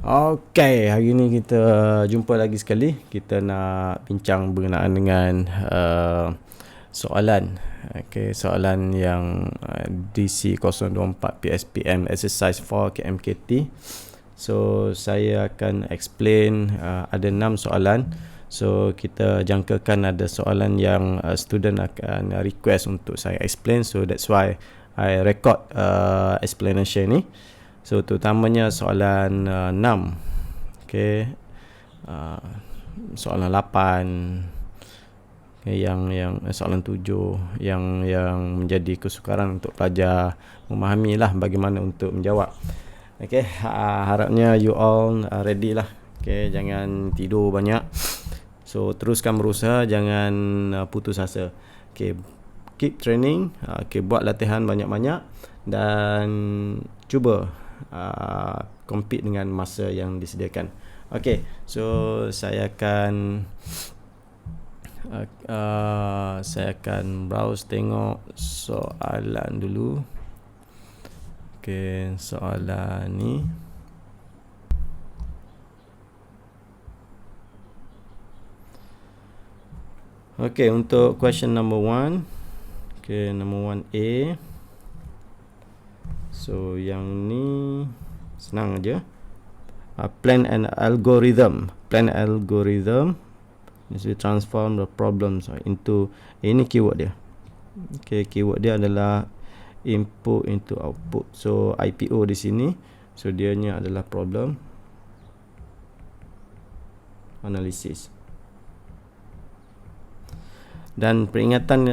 Okay, hari ni kita jumpa lagi sekali. Kita nak bincang berkenaan dengan soalan. Okay, soalan yang DC 024 PSPM Exercise 4 KMKT. So, saya akan explain ada 6 soalan. So, kita jangkakan ada soalan yang student akan request untuk saya explain. So, that's why I record explanation ni. So, terutamanya soalan 6. Okay. Soalan 8. Okay, yang soalan 7 yang menjadi kesukaran untuk pelajar memahami lah bagaimana untuk menjawab. Okay, harapnya you all ready lah. Okay, jangan tidur banyak. So, teruskan berusaha, jangan putus asa. Okay, keep training. Okay, buat latihan banyak-banyak dan cuba compete dengan masa yang disediakan. Okay, so saya akan browse tengok soalan dulu. Okay, soalan ni. Okay, untuk question number 1. Okay, number 1A. So, yang ni senang aja. Plan an algorithm. Plan algorithm is to transform the problems into, ini keyword dia. Okay, keyword dia adalah input into output. So, IPO di sini. So, dianya adalah problem analysis. Dan peringatan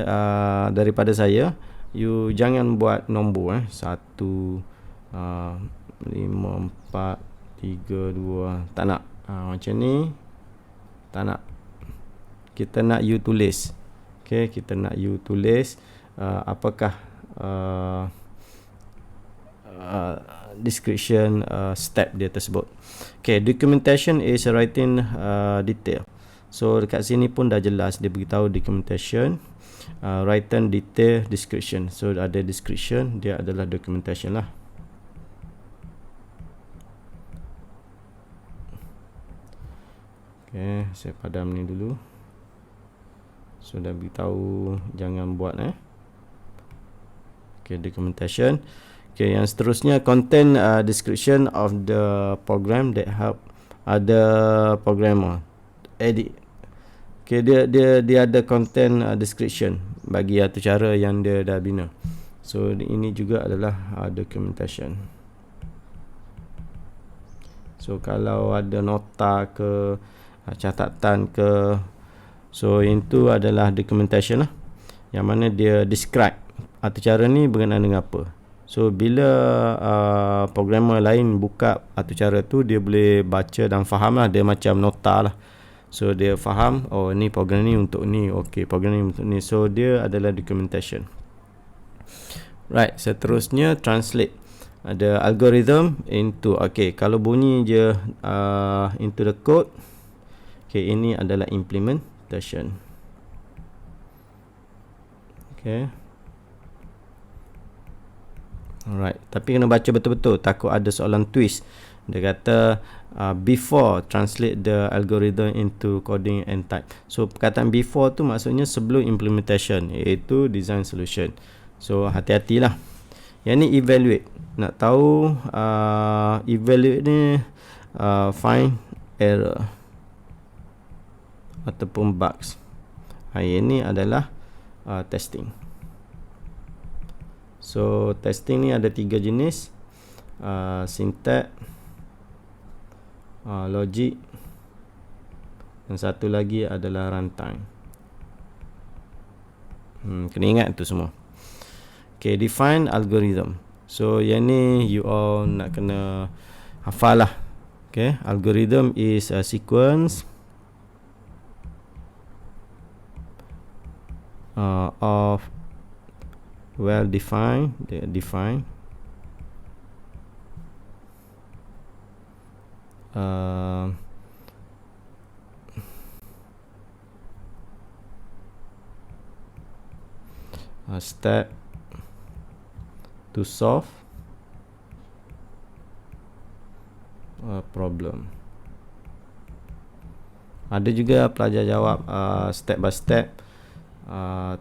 daripada saya, you jangan buat nombor 1, 5, 4, 3, 2. Tak nak. Macam ni tak nak. Kita nak you tulis. Okay, kita nak you tulis apakah description step dia tersebut. Okay, documentation is writing detail. So, dekat sini pun dah jelas dia beritahu documentation, written detail, description. So, ada description, dia adalah documentation lah. Okay, saya padam ni dulu. So, dah beritahu jangan buat Okay, documentation. Okay, yang seterusnya content description of the program that help other programmer edit. Okay, dia ada content description bagi atau cara yang dia dah bina. So, ini juga adalah documentation. So, kalau ada nota ke catatan ke, so itu adalah documentation lah, yang mana dia describe atau cara ni berkenaan dengan apa. So, bila programmer lain buka atau cara tu, dia boleh baca dan faham lah. Dia macam nota lah. So, dia faham, oh ni program ni untuk ni, okay, program ni untuk ni. So, dia adalah documentation. Right, seterusnya translate. Ada algorithm into, okay, kalau bunyi je into the code. Okay, ini adalah implementation. Okay. Alright, tapi kena baca betul-betul, takut ada soalan twist. Dia kata before translate the algorithm into coding and type. So, perkataan before tu maksudnya sebelum implementation, iaitu design solution. So, hati-hatilah. Yang ni evaluate. Nak tahu evaluate ni find error ataupun bugs. Yang ni adalah testing. So, testing ni ada 3 jenis. Syntax, logic, dan satu lagi adalah runtime. Kena ingat tu semua. Okay, define algorithm. So, yang ni you all nak kena hafal lah. Okay, algorithm is a sequence of well defined, step to solve problem. Ada juga pelajar jawab step by step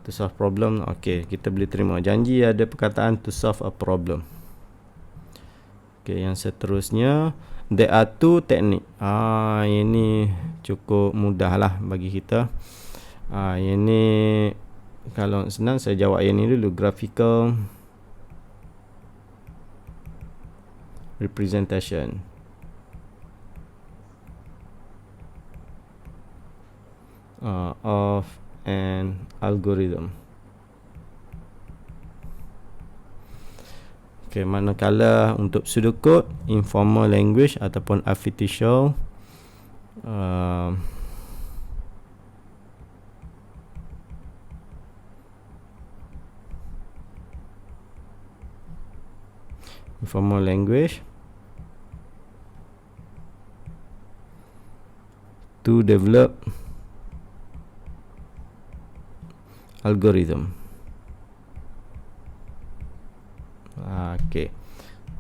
to solve problem. Okey, kita boleh terima. Janji ada perkataan to solve a problem. Okey, yang seterusnya, there are two technique. Ini cukup mudah lah bagi kita. Ini kalau senang saya jawab yang ini dulu. Graphical representation of an algorithm. Okay, manakala untuk pseudocode, informal language ataupun artificial informal language to develop algorithm. Okay,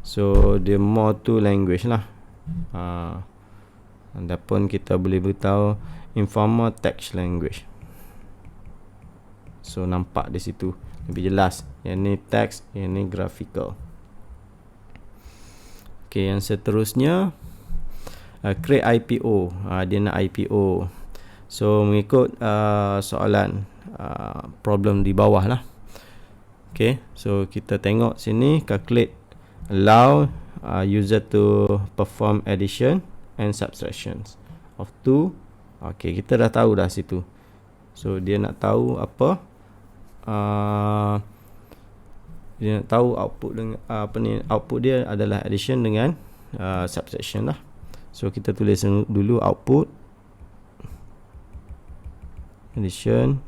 so dia more to language lah. Adapun kita boleh beritahu informal text language. So nampak di situ lebih jelas. Yang ni text, yang ni graphical. Okay, yang seterusnya create IPO. Dia nak IPO. So mengikut soalan problem di bawah lah. Okay, so kita tengok sini, calculate, allow user to perform addition and subtractions of 2. Okay, kita dah tahu dah situ. So dia nak tahu apa, dia nak tahu output dengan output dia adalah addition dengan subtraction lah. So kita tulis dulu output addition,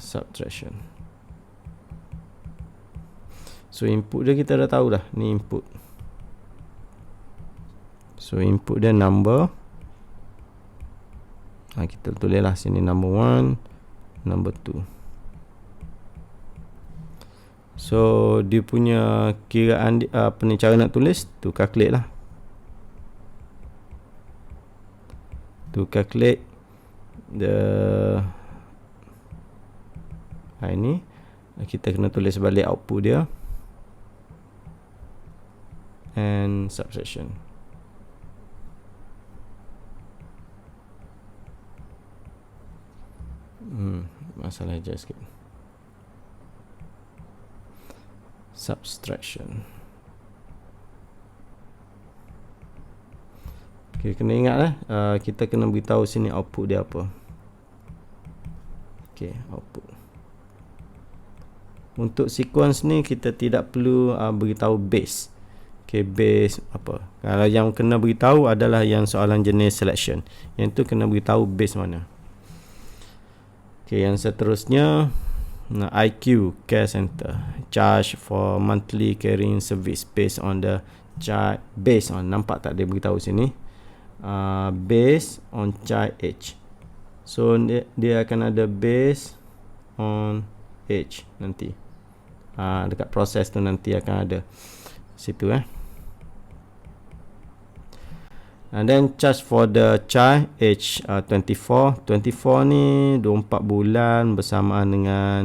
subtraction. So input dia kita dah tahu dah, ni input. So input dia number. Kita tulislah sini number 1, number 2. So dia punya kiraan apa ni, cara nak tulis tu calculate lah. To calculate the ini kita kena tulis balik output dia and subtraction. Masalah aja sikit. Subtraction. Okay, kena ingat lah, kita kena beritahu sini output dia apa. Okay, output. Untuk sequence ni kita tidak perlu beritahu base. Okay, base apa. Kalau yang kena beritahu adalah yang soalan jenis selection. Yang tu kena beritahu base mana. Okay, yang seterusnya, IQ care center, charge for monthly carrying service based on the child, based on, nampak tak dia beritahu sini, based on child age. So dia akan ada based on age nanti. Dekat proses tu nanti akan ada situ And then charge for the child age 24. 24 ni 24 bulan bersamaan dengan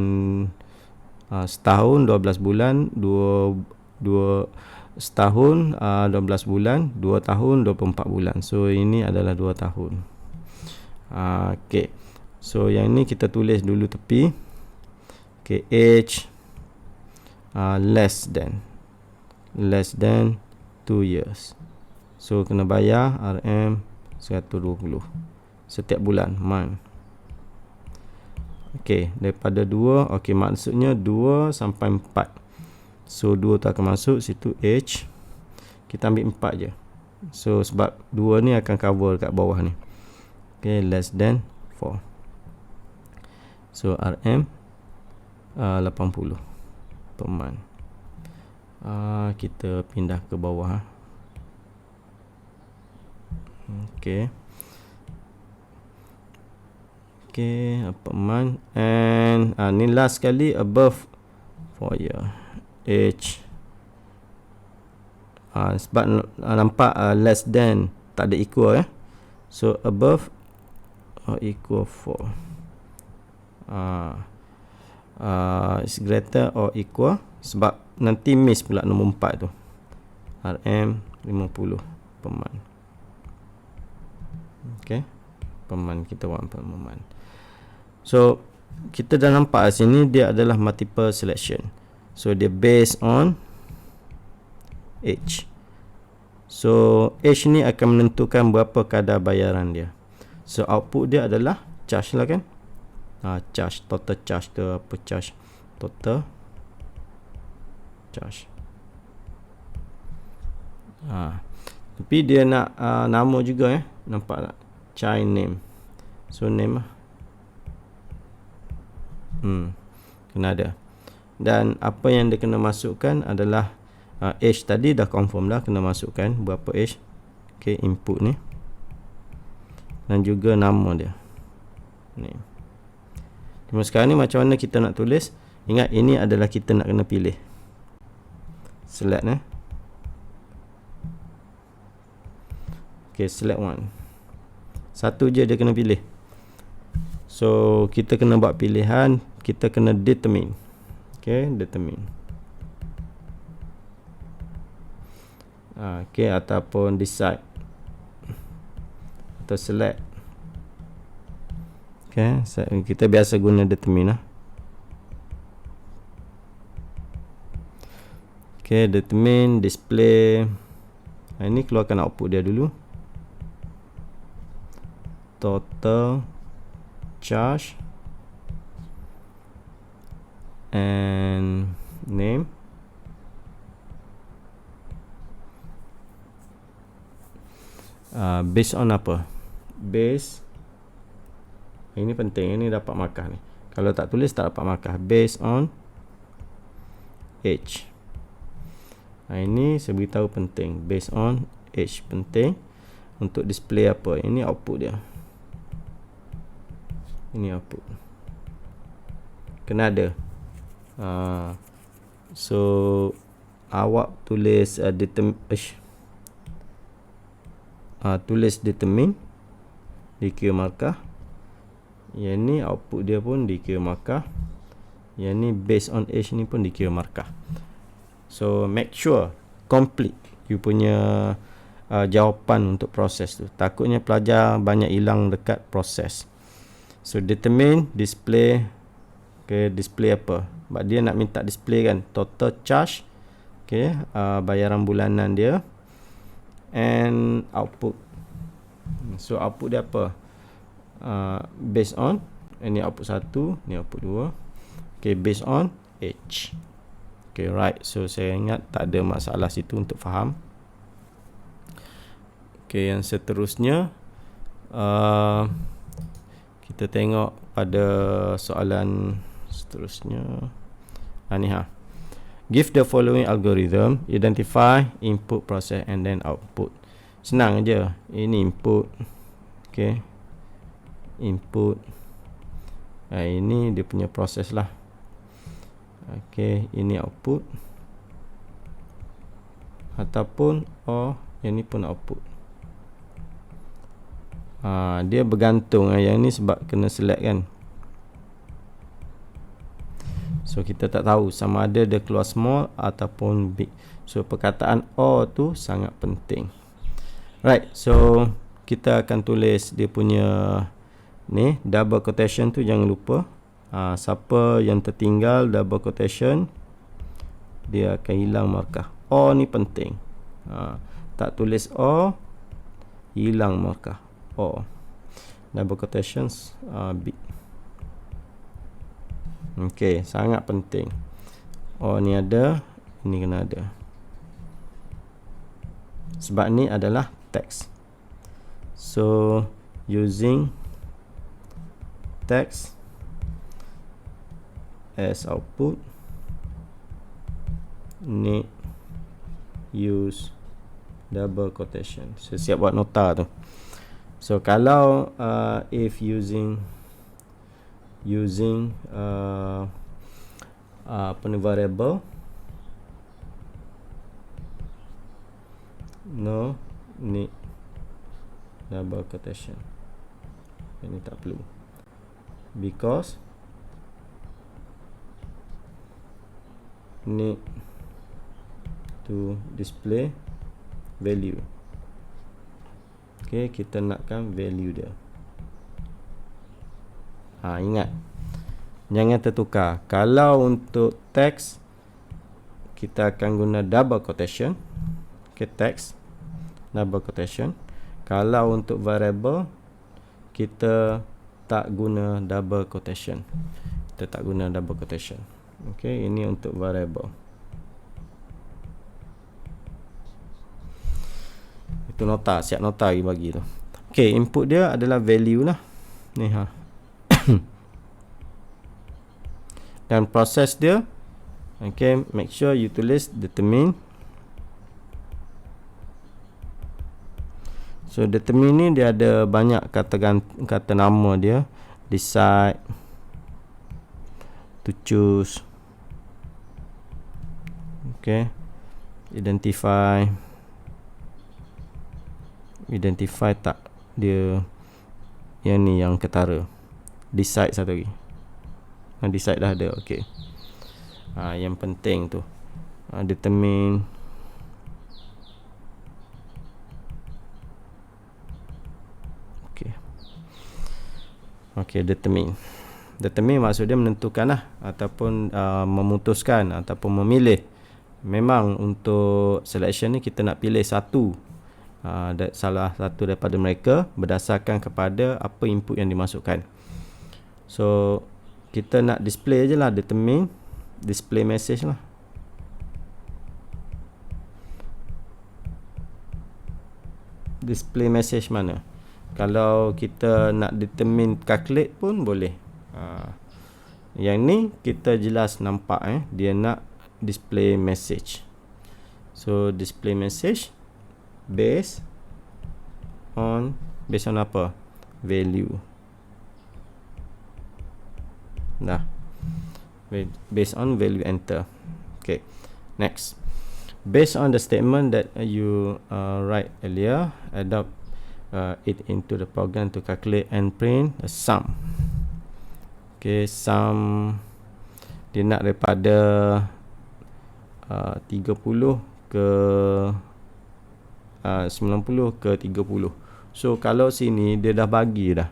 setahun 12 bulan, 2 setahun 12 bulan, 2 tahun 24 bulan. So ini adalah 2 tahun. Okay, so yang ni kita tulis dulu tepi. Okay, age less than 2 years. So kena bayar RM120 setiap bulan, month. Okay, daripada 2, okay, maksudnya 2 sampai 4. So 2 tu akan masuk situ age. Kita ambil 4 je. So sebab 2 ni akan cover kat bawah ni. Okay, less than 4. So RM80 per month. Kita pindah ke bawah. Okay, per month. And ni last sekali, above for year. Age, sebab nampak less than, tak ada equal so above or equal for, is greater or equal, sebab nanti miss pula nombor 4 tu, RM 50 per month. Okay, per month kita buat per month. So kita dah nampak sini dia adalah multiple selection, so dia based on age. So age ni akan menentukan berapa kadar bayaran dia. So output dia adalah charge lah kan, charge, total charge ke apa, charge, total charge. Tapi dia nak nama juga nampak tak, child name, so name lah. Kena ada. Dan apa yang dia kena masukkan adalah age tadi dah confirm dah, kena masukkan berapa age. Okay, input ni, dan juga nama dia ni. Cuma sekarang ni macam mana kita nak tulis, ingat ini adalah kita nak kena pilih, select okay, select one, satu je dia kena pilih. So kita kena buat pilihan, kita kena determine. Okay, determine. Okay, ataupun decide atau select. Okay, kita biasa guna determine Okay, determine, display. Ini keluarkan output dia dulu. Total charge and name. Based on apa? Based, ini penting, ini dapat markah ni. Kalau tak tulis tak dapat markah. Based on age. Ini saya beritahu penting. Based on age penting. Untuk display apa? Ini output dia. Ini output. Kena ada. So awak tulis tulis determine, dikira markah. Yang ni output dia pun dikira markah. Yang ni based on age ni pun dikira markah. So make sure complete you punya jawapan untuk proses tu. Takutnya pelajar banyak hilang dekat proses. So determine, display. Okay, display apa? Sebab dia nak minta display kan, total charge. Okay, bayaran bulanan dia. And output. So output dia apa? Based on, ini output 1, ini output 2. Okay, based on age. Okay, right. So saya ingat tak ada masalah situ untuk faham. Okay, yang seterusnya kita tengok pada soalan seterusnya. Ni give the following algorithm, identify input, process and then output. Senang aja. Ini input. Okay, input. Ini dia punya proses lah. Okay, ini output. Ataupun yang ni pun output. Dia bergantung. Yang ni sebab kena select kan. So kita tak tahu sama ada dia keluar small ataupun big. So perkataan or tu sangat penting. Right, so kita akan tulis dia punya ni double quotation tu, jangan lupa. Siapa yang tertinggal double quotation, dia akan hilang markah. Or ni penting. Tak tulis or, hilang markah. Or double quotations big. Okay, sangat penting. Or ni ada, ini kena ada. Sebab ni adalah text. So using text as output, need use double quotation. So siap buat nota tu. So kalau if using apa ni, variable no need double quotation. Ini tak perlu, because need to display value. Okay, kita nakkan value dia. Ingat, jangan tertukar. Kalau untuk teks, kita akan guna double quotation. Okay, teks double quotation. Kalau untuk variable, kita tak guna double quotation. Okay, ini untuk variable. Itu nota, siap nota bagi tu. Okay, input dia adalah value lah. Ni dan proses dia, okay, make sure you tulis determine. So determine ni dia ada banyak kata nama dia. Decide, to choose, okay, identify tak, dia yang ni yang ketara. Decide satu lagi. Decide dah ada, okay. Yang penting tu determine. Okay, determine maksud dia menentukan lah, ataupun memutuskan ataupun memilih. Memang untuk selection ni kita nak pilih satu, salah satu daripada mereka berdasarkan kepada apa input yang dimasukkan. So kita nak display je lah, determine display message lah. Display message mana? Kalau kita nak determine calculate pun boleh. Yang ni kita jelas nampak dia nak display message. So display message based on apa? Value. Nah, based on value enter. Okay, next. Based on the statement that you write earlier, adopt it into the program to calculate and print a sum. Okay, sum dia nak daripada 30 ke 90 ke 30. So kalau sini dia dah bagi dah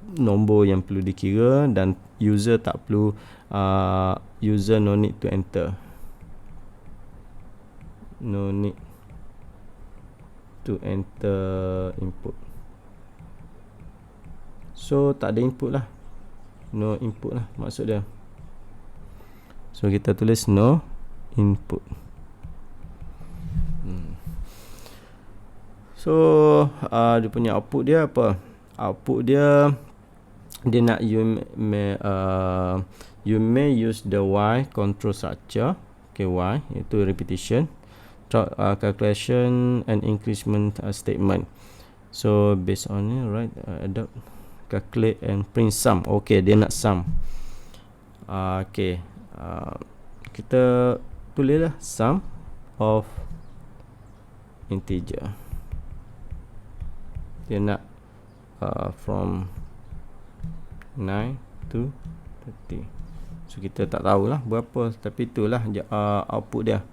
nombor yang perlu dikira, dan user tak perlu user no need to enter. No need to enter input. So tak ada input lah, no input lah maksud dia. So kita tulis no input. So dia punya output dia apa? Output dia nak you may use the Y control structure. Okay, Y itu repetition, calculation and increment statement. So based on it, right, adopt, calculate and print sum. Okay, dia nak sum. Okay, kita tulislah sum of integer. Dia nak from 9 to 30. So kita tak tahulah berapa, tapi itulah output dia.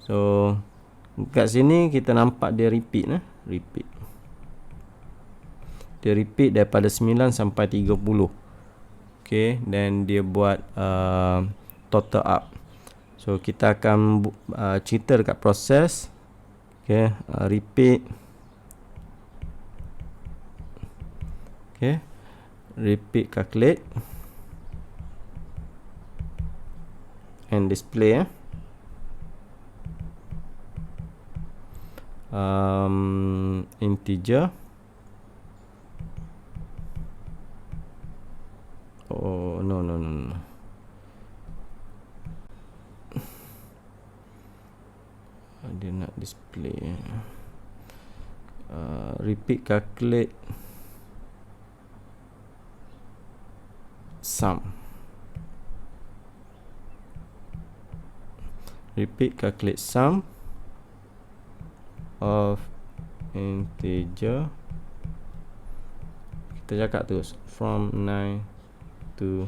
So kat sini kita nampak dia repeat. Dia repeat daripada 9 sampai 30. Okay, dan dia buat total up. So kita akan cerita dekat proses. Okay, repeat. Okay, repeat, calculate and display. Integer. Oh no. Dia nak display repeat, calculate sum. repeat calculate sum of integer. Kita cakap terus from 9 to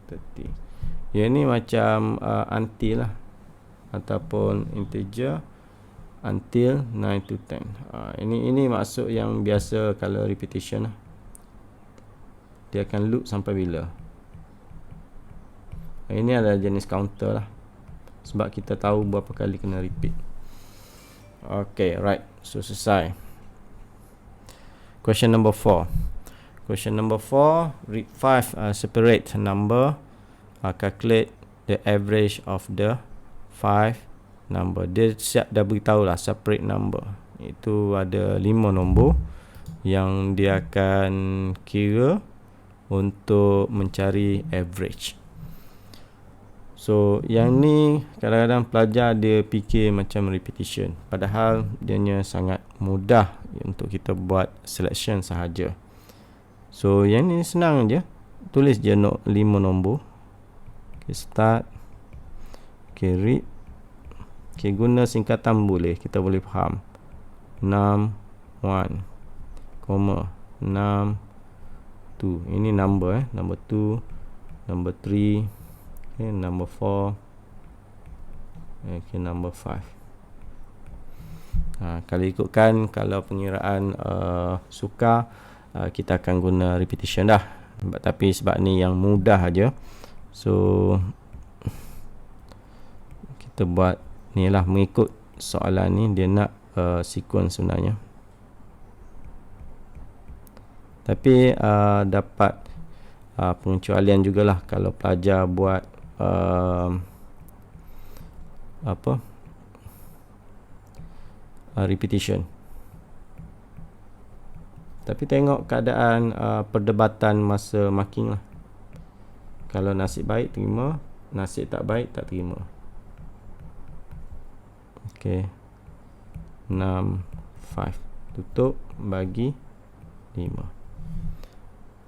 30. Yang ni macam until lah, ataupun integer until 9 to 10. Ini maksud yang biasa kalau repetition lah. Dia akan loop sampai bila. Ini adalah jenis counter lah, sebab kita tahu berapa kali kena repeat. Okay, right. So selesai. Question number 4. Question number 4, read 5 separate number, calculate the average of the 5 number. Dia siap dah beritahu lah separate number. Itu ada 5 nombor yang dia akan kira untuk mencari average. So yang ni kadang-kadang pelajar dia fikir macam repetition, padahal dia sangat mudah untuk kita buat selection sahaja. So yang ni senang je, tulis je 5 nombor. Okay, start. Okay, read. Okay, guna singkatan boleh, kita boleh faham. 6 1 koma 6 2. Ini number number 2, number 3, okay, number 4, okay, number 5. Kalau ikutkan, kalau pengiraan sukar, kita akan guna repetition dah. Tapi sebab ni yang mudah aja, so kita buat ni lah, mengikut soalan ni dia nak sequence sebenarnya. Tapi dapat pengecualian jugalah kalau pelajar buat repetition. Tapi tengok keadaan perdebatan masa marking lah. Kalau nasib baik terima, nasib tak baik tak terima. Okay, 6 5 tutup bagi 5.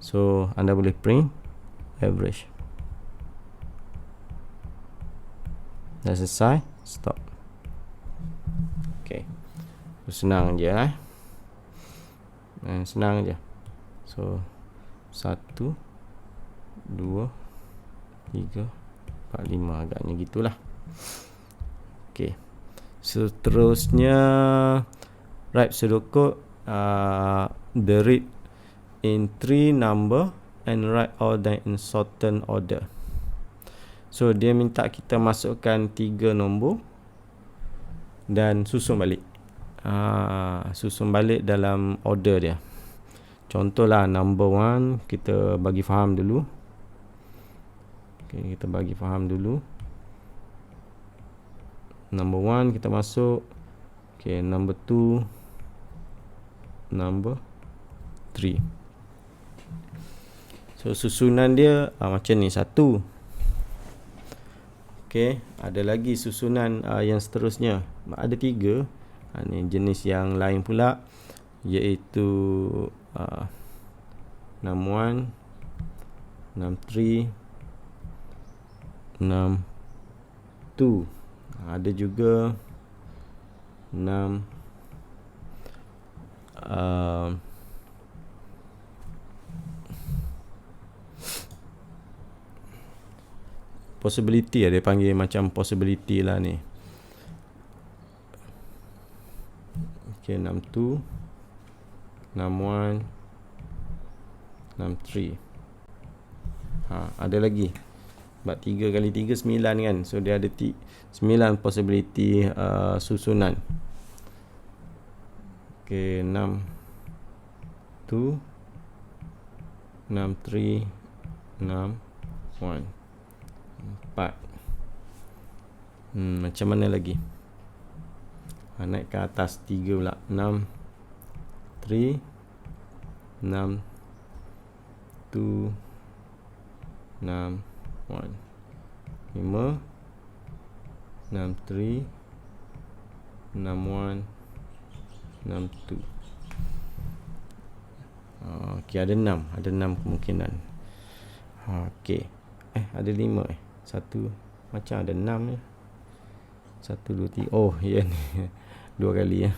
So anda boleh print average. Dah selesai, stop. Okay, senang je senang je. So 1 2 3 4 5, agaknya gitulah. Okay, seterusnya write pseudocode the read in 3 number and write all them in certain order. So dia minta kita masukkan 3 nombor dan susun balik. Susun balik dalam order dia. Contohlah number 1 kita bagi faham dulu. Okay, kita bagi faham dulu. Number 1 kita masuk. Okay, number 2, number 3. So susunan dia macam ni, 1. Okay, ada lagi susunan yang seterusnya. Ada 3. Ni jenis yang lain pula, iaitu 61, 63, 62. Ada juga 6 possibility dia panggil, macam possibility lah ni. Okay, 62, 61, 63. Ada lagi. Sebab 3 kali 3 9 kan. So dia ada 9 possibility susunan. Okay, 6 2 6 3 6 1 4. Macam mana lagi? Naik ke atas 3 pula. 6 3 6 2 6 1 5 6 3 6 1 6 2. Okey, ada 6 kemungkinan. Okey. Ada 5 1 macam ada 6 je. 1, 2, 3. Oh, ya ni. 2 kali ya.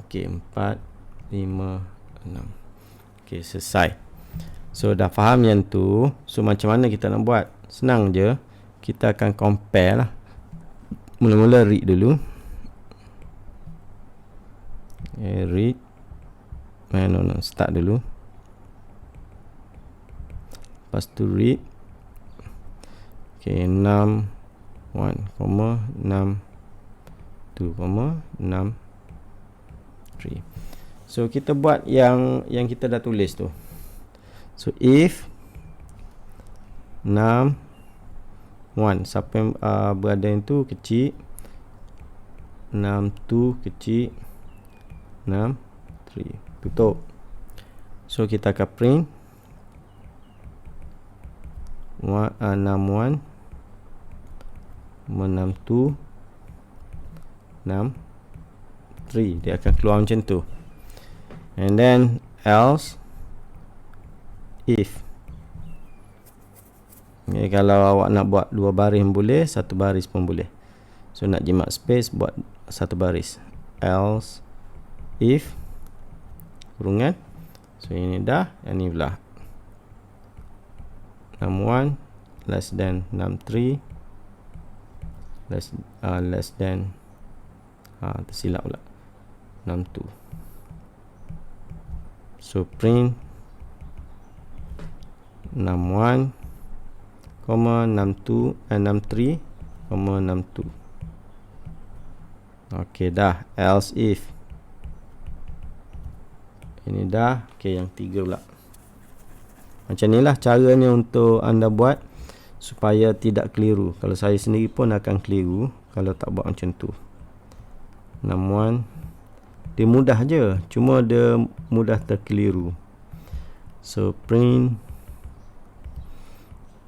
Okey, 4, 5, 6. Okey, selesai. So dah faham yang tu. So macam mana kita nak buat? Senang je. Kita akan compare lah. Mula-mula read dulu. Read. Start dulu. Lepas tu read. Okey, 6 1, 6 2, 6 3. So kita buat yang kita dah tulis tu. So if 6 1, siapa yang berada yang tu kecil, 6 2 kecil, 6 3, tutup. So kita akan print 6 1 6 2 6 3. Dia akan keluar macam tu. And then else if. Okay, kalau awak nak buat 2 baris boleh, 1 baris pun boleh. So nak jimat space, buat 1 baris. Else if kurungan. So ini dah, yang ni pula 61 less than 63 less than tersilap pula 62. So print 61, 62 63, 62. Okey dah. Else if. Ini dah. Okey, yang 3 pula. Macam inilah caranya untuk anda buat supaya tidak keliru. Kalau saya sendiri pun akan keliru kalau tak buat macam tu. 61. Dia mudah je, cuma dia mudah terkeliru. So print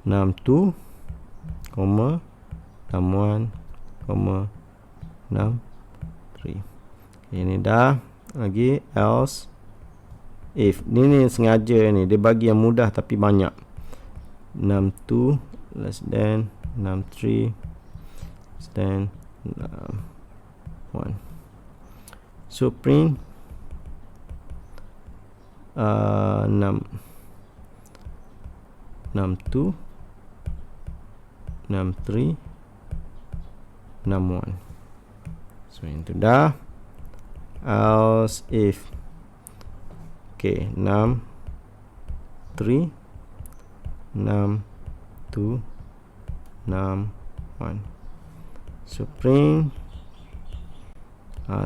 62, 61, 63. Ini dah. Lagi else if. Ni sengaja ni, dia bagi yang mudah tapi banyak. 62 less than 63 less than 1. So print 62 63 61. So itu dah. Else if. Okay, 6 3 6 2 6 1. So print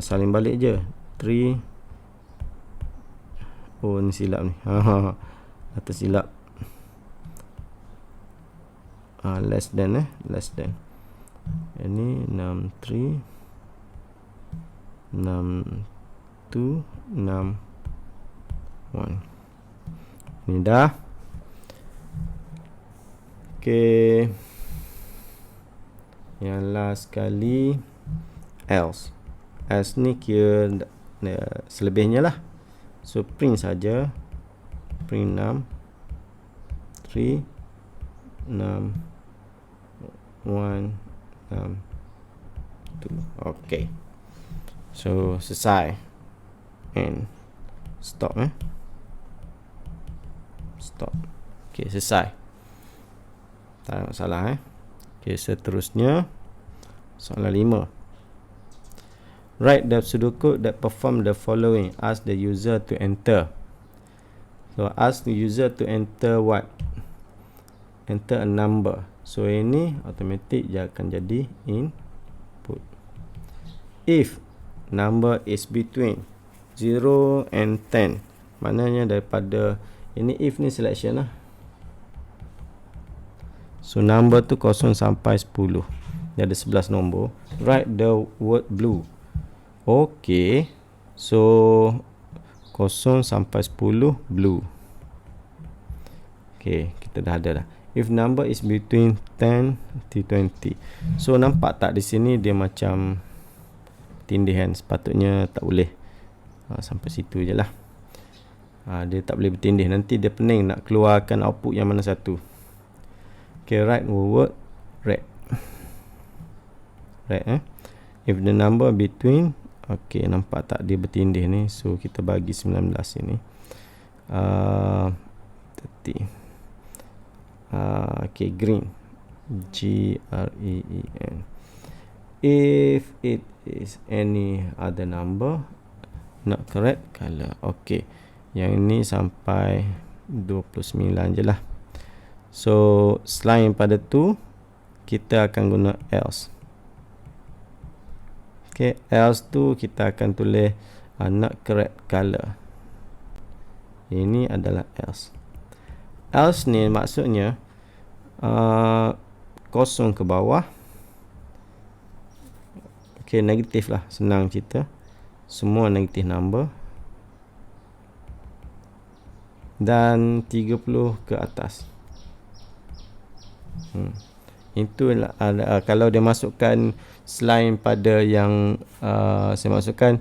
saling balik je. 3. Oh ni silap ni. Atas silap. Less than less than. Ini 63 62 61. Ini dah. Okay. Yang last sekali else. Else ni kira selebihnya lah. So print saja. Print 6 3 6 1 6 2. Okay. So selesai. And stop stop. Okay, selesai. Tak ada masalah Okay, seterusnya soalan 5. Write the pseudocode that perform the following. Ask the user to enter. So ask the user to enter what? Enter a number. So ini automatic dia akan jadi input. If number is between 0 and 10, maknanya daripada ini if ni selection lah. So number tu 0 sampai 10. Dia ada 11 nombor. Write the word blue. Okay. So 0 sampai 10 blue. Okay, kita dah ada dah. If number is between 10 to 20. So nampak tak di sini dia macam tindihan. Sepatutnya tak boleh. Sampai situ je lah. Dia tak boleh bertindih. Nanti dia pening nak keluarkan output yang mana satu. Okay, write word red. right. If the number between, okay, nampak tak dia bertindih ni, so kita bagi 19 ini. 30. Okay, green, green. If it is any other number, not correct color. Okay, yang ini sampai 29 je lah. So selain pada tu, kita akan guna else. Okay, else tu kita akan tulis not correct color. Ini adalah else. Else ni maksudnya kosong ke bawah. Okay, negatif lah, senang cerita. Semua negatif number. Dan 30 ke atas. Itu kalau dia masukkan selain pada yang saya masukkan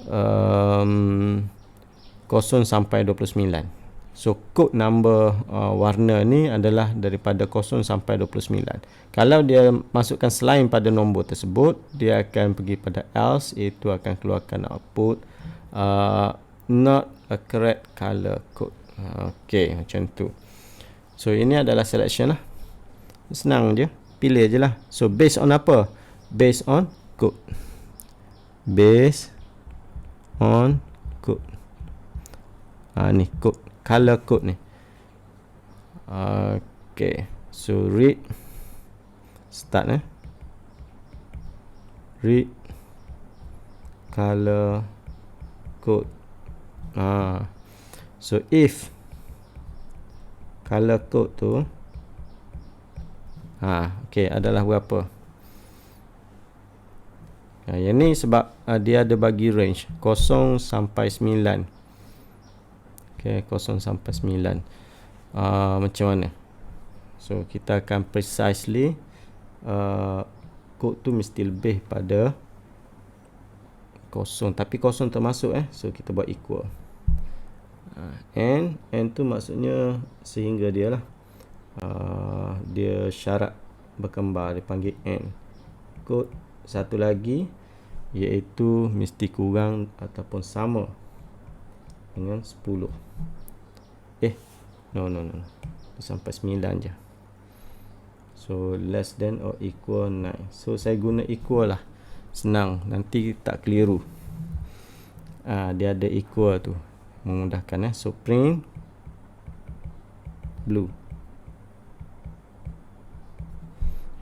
0 sampai 29. So kod number warna ni adalah daripada 0 sampai 29. Kalau dia masukkan selain pada nombor tersebut, dia akan pergi pada else, iaitu akan keluarkan output not a correct color code. Okay, macam tu. So ini adalah selection lah. Senang je, pilih je lah. So based on apa? Based on code. Based on code. Ni code, color code ni. Okay, so read. Start read color code. So if color code tu okay, adalah berapa? Yang ni sebab dia ada bagi range 0 sampai 9. Okay, 0 sampai 9. Macam mana? So kita akan precisely code tu mesti lebih pada 0, tapi 0 termasuk so kita buat equal. N tu maksudnya sehingga dia lah. Dia syarat berkembar, dipanggil N. Kod satu lagi iaitu mesti kurang ataupun sama dengan 10. No. Sampai 9 je. So less than or equal 9. So saya guna equal lah. Senang, nanti tak keliru. Dia ada equal tu, memudahkan. So print blue.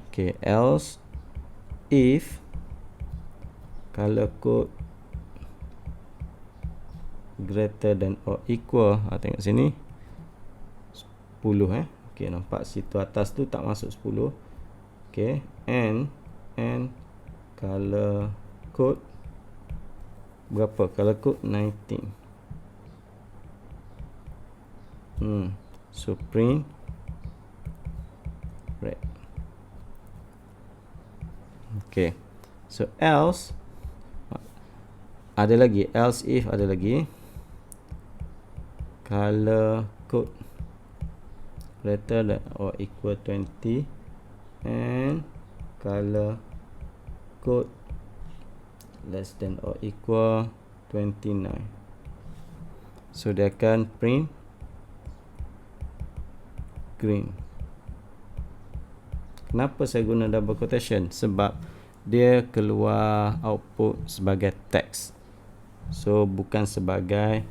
Okay, else if color code greater than or equal, tengok sini 10 Okay, nampak situ atas tu tak masuk 10. Okay, and color code berapa? Color code 19. So print red. Okay, so else ada lagi, else if ada lagi, color code greater than or equal 20 and color code less than or equal 29. So dia akan print green. Kenapa saya guna double quotation? Sebab dia keluar output sebagai teks. So bukan sebagai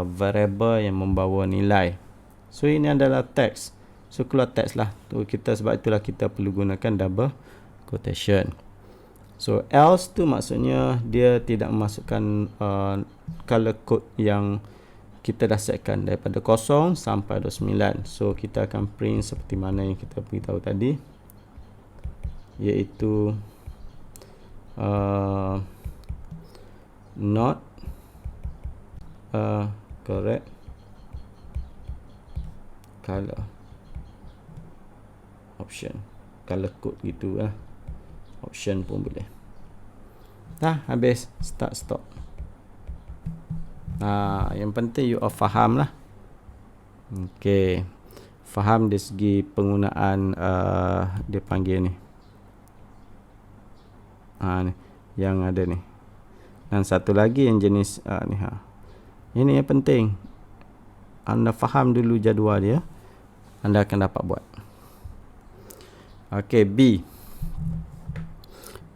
variable yang membawa nilai. So ini adalah teks. So keluar teks lah. Sebab itulah kita perlu gunakan double quotation. So else tu maksudnya dia tidak memasukkan color code yang kita dah setkan daripada 0 sampai 29. So kita akan print seperti mana yang kita beritahu tadi, iaitu not correct color option, color code gitu lah. Option pun boleh. Dah habis, start stop. Yang penting you all faham lah. Okay, faham dari segi penggunaan dia panggil ni Ni yang ada ni. Dan satu lagi yang jenis ni ini yang penting. Anda faham dulu jadual dia, anda akan dapat buat. Okey, B.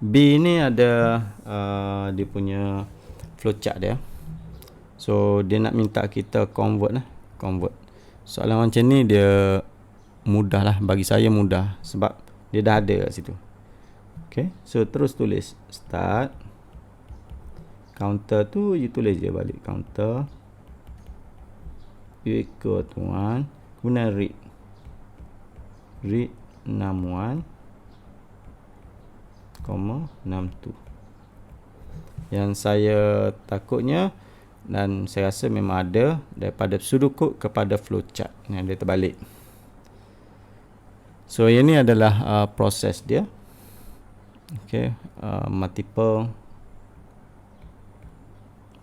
B ni ada dia punya flowchart dia. So dia nak minta kita convert. Soalan macam ni dia mudah lah, bagi saya mudah sebab dia dah ada kat situ. Okay, so terus tulis start. Counter tu you tulis je balik, counter equal to 1, kemudian read 61, 62. Yang saya takutnya, dan saya rasa memang ada, daripada pseudocode kepada flowchart yang dia terbalik. So ini adalah proses dia. Okay,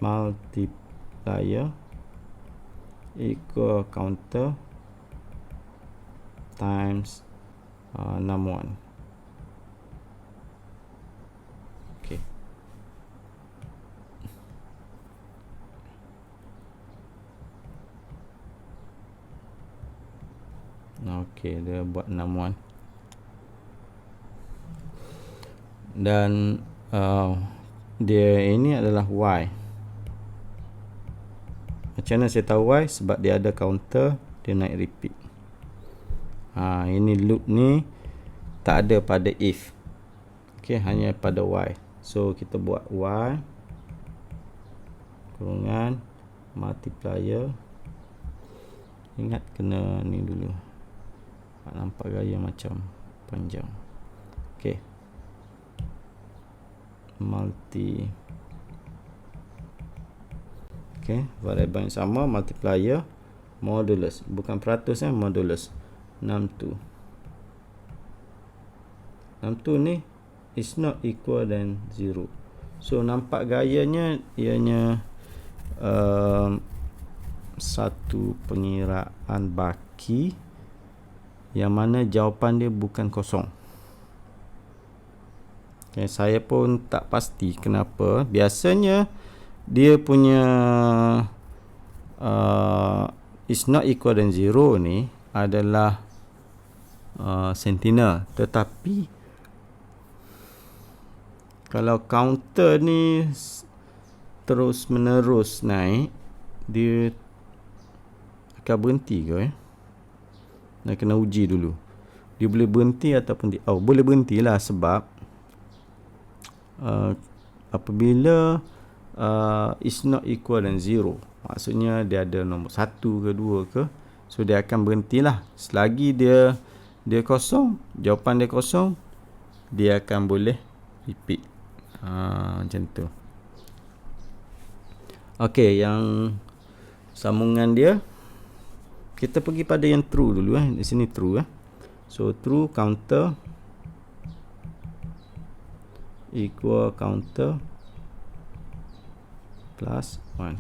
multiplier equal counter times 61. Okay. Okay, dia buat 61. Dan dia ini adalah Y. Macam mana saya tahu Y? Sebab dia ada counter, dia naik repeat. Ini loop ni tak ada pada if. Okay, hanya pada Y. So kita buat Y kurungan multiplier. Ingat kena ni dulu. Nampak gaya macam panjang. Okay, okay, variable yang sama, multiplier modulus, bukan peratus modulus 62. 62 ni is not equal than 0. So nampak gayanya ianya satu pengiraan baki yang mana jawapan dia bukan kosong. Okay, saya pun tak pasti kenapa. Biasanya dia punya is not equal than 0 ni adalah sentinel. Tetapi kalau counter ni terus menerus naik, dia akan berhenti ke? Nak kena uji dulu. Dia boleh berhenti ataupun boleh berhentilah sebab apabila is not equal than 0, maksudnya dia ada nombor 1 ke 2 ke, so dia akan berhentilah. Selagi dia kosong, jawapan dia kosong, dia akan boleh repeat. Macam tu. Okey, yang sambungan dia, kita pergi pada yang true dulu. Di sini true. So true counter equal counter plus 1.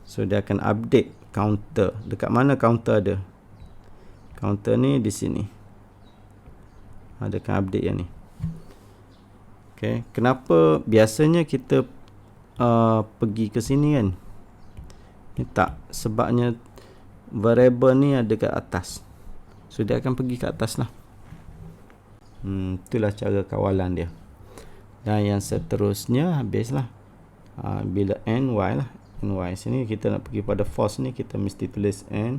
So dia akan update counter. Dekat mana counter ada? Counter ni di sini. Dia akan update yang ni. Okay, kenapa biasanya kita pergi ke sini kan? Ni tak, sebabnya variable ni ada kat atas. So dia akan pergi ke atas lah. Itulah cara kawalan dia. Dan yang seterusnya habislah. Bila ny lah, ny sini kita nak pergi pada false ni, kita mesti tulis ny.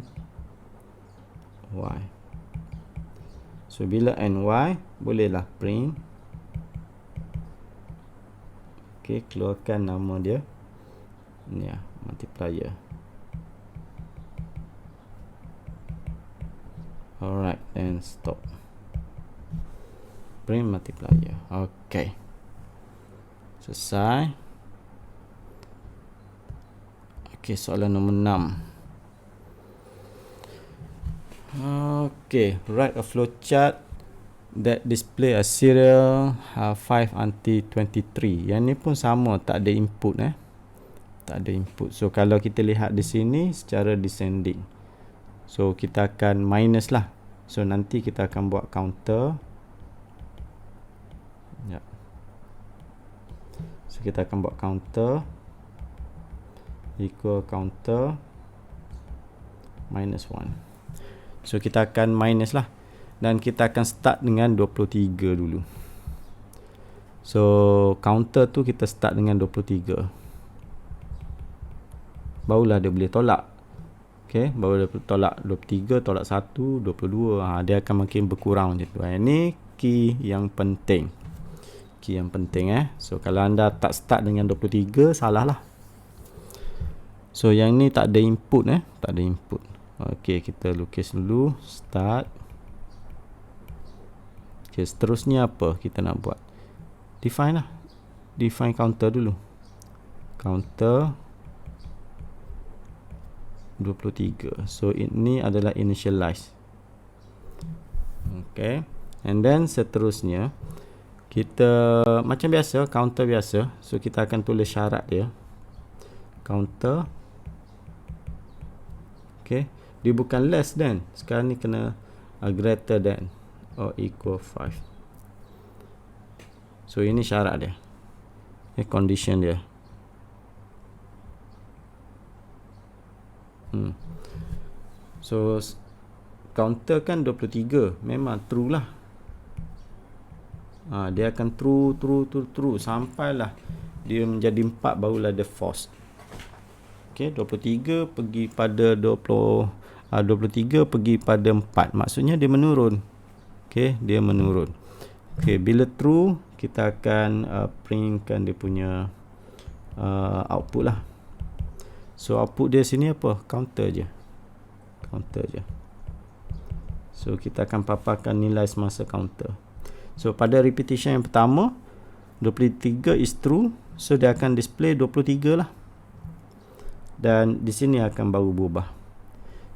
So bila ny, bolehlah print. Okay, keluarkan nama dia. Ni multiplier. Alright, and stop. Print multiplier. Okay, selesai. Okay, soalan nombor 6. Okay, write a flowchart that display a serial 5 until 23. Yang ni pun sama, tak ada input tak ada input. So kalau kita lihat di sini secara descending, so kita akan minus lah. So nanti kita akan buat counter. So kita akan buat counter equal counter minus 1. So kita akan minus lah, dan kita akan start dengan 23 dulu. So counter tu kita start dengan 23, barulah dia boleh tolak. Okay, baru dia tolak 23, tolak 1, 22. Dia akan makin berkurang macam tu. Ini key yang penting. Key yang penting. So kalau anda tak start dengan 23, salah lah. So yang ni tak ada input. Tak ada input. Okay, kita lukis dulu. Start. Okay, seterusnya apa kita nak buat? Define lah. Define counter dulu. Counter 23. So ini adalah initialize. Okay. And then seterusnya kita macam biasa, counter biasa. So kita akan tulis syarat dia. Counter. Okay. Dia bukan less than. Sekarang ni kena greater than or equal 5. So ini syarat dia. Condition dia. So counter kan 23, memang true lah. Dia akan true sampailah dia menjadi 4, barulah dia false. Okay, 23 pergi pada 23 pergi pada 4, maksudnya dia menurun. Okay, dia menurun. Okay, bila true kita akan printkan dia punya output lah. So output dia sini apa? Counter je. So kita akan paparkan nilai semasa counter. So pada repetition yang pertama 23 is true, so dia akan display 23 lah. Dan di sini akan baru berubah,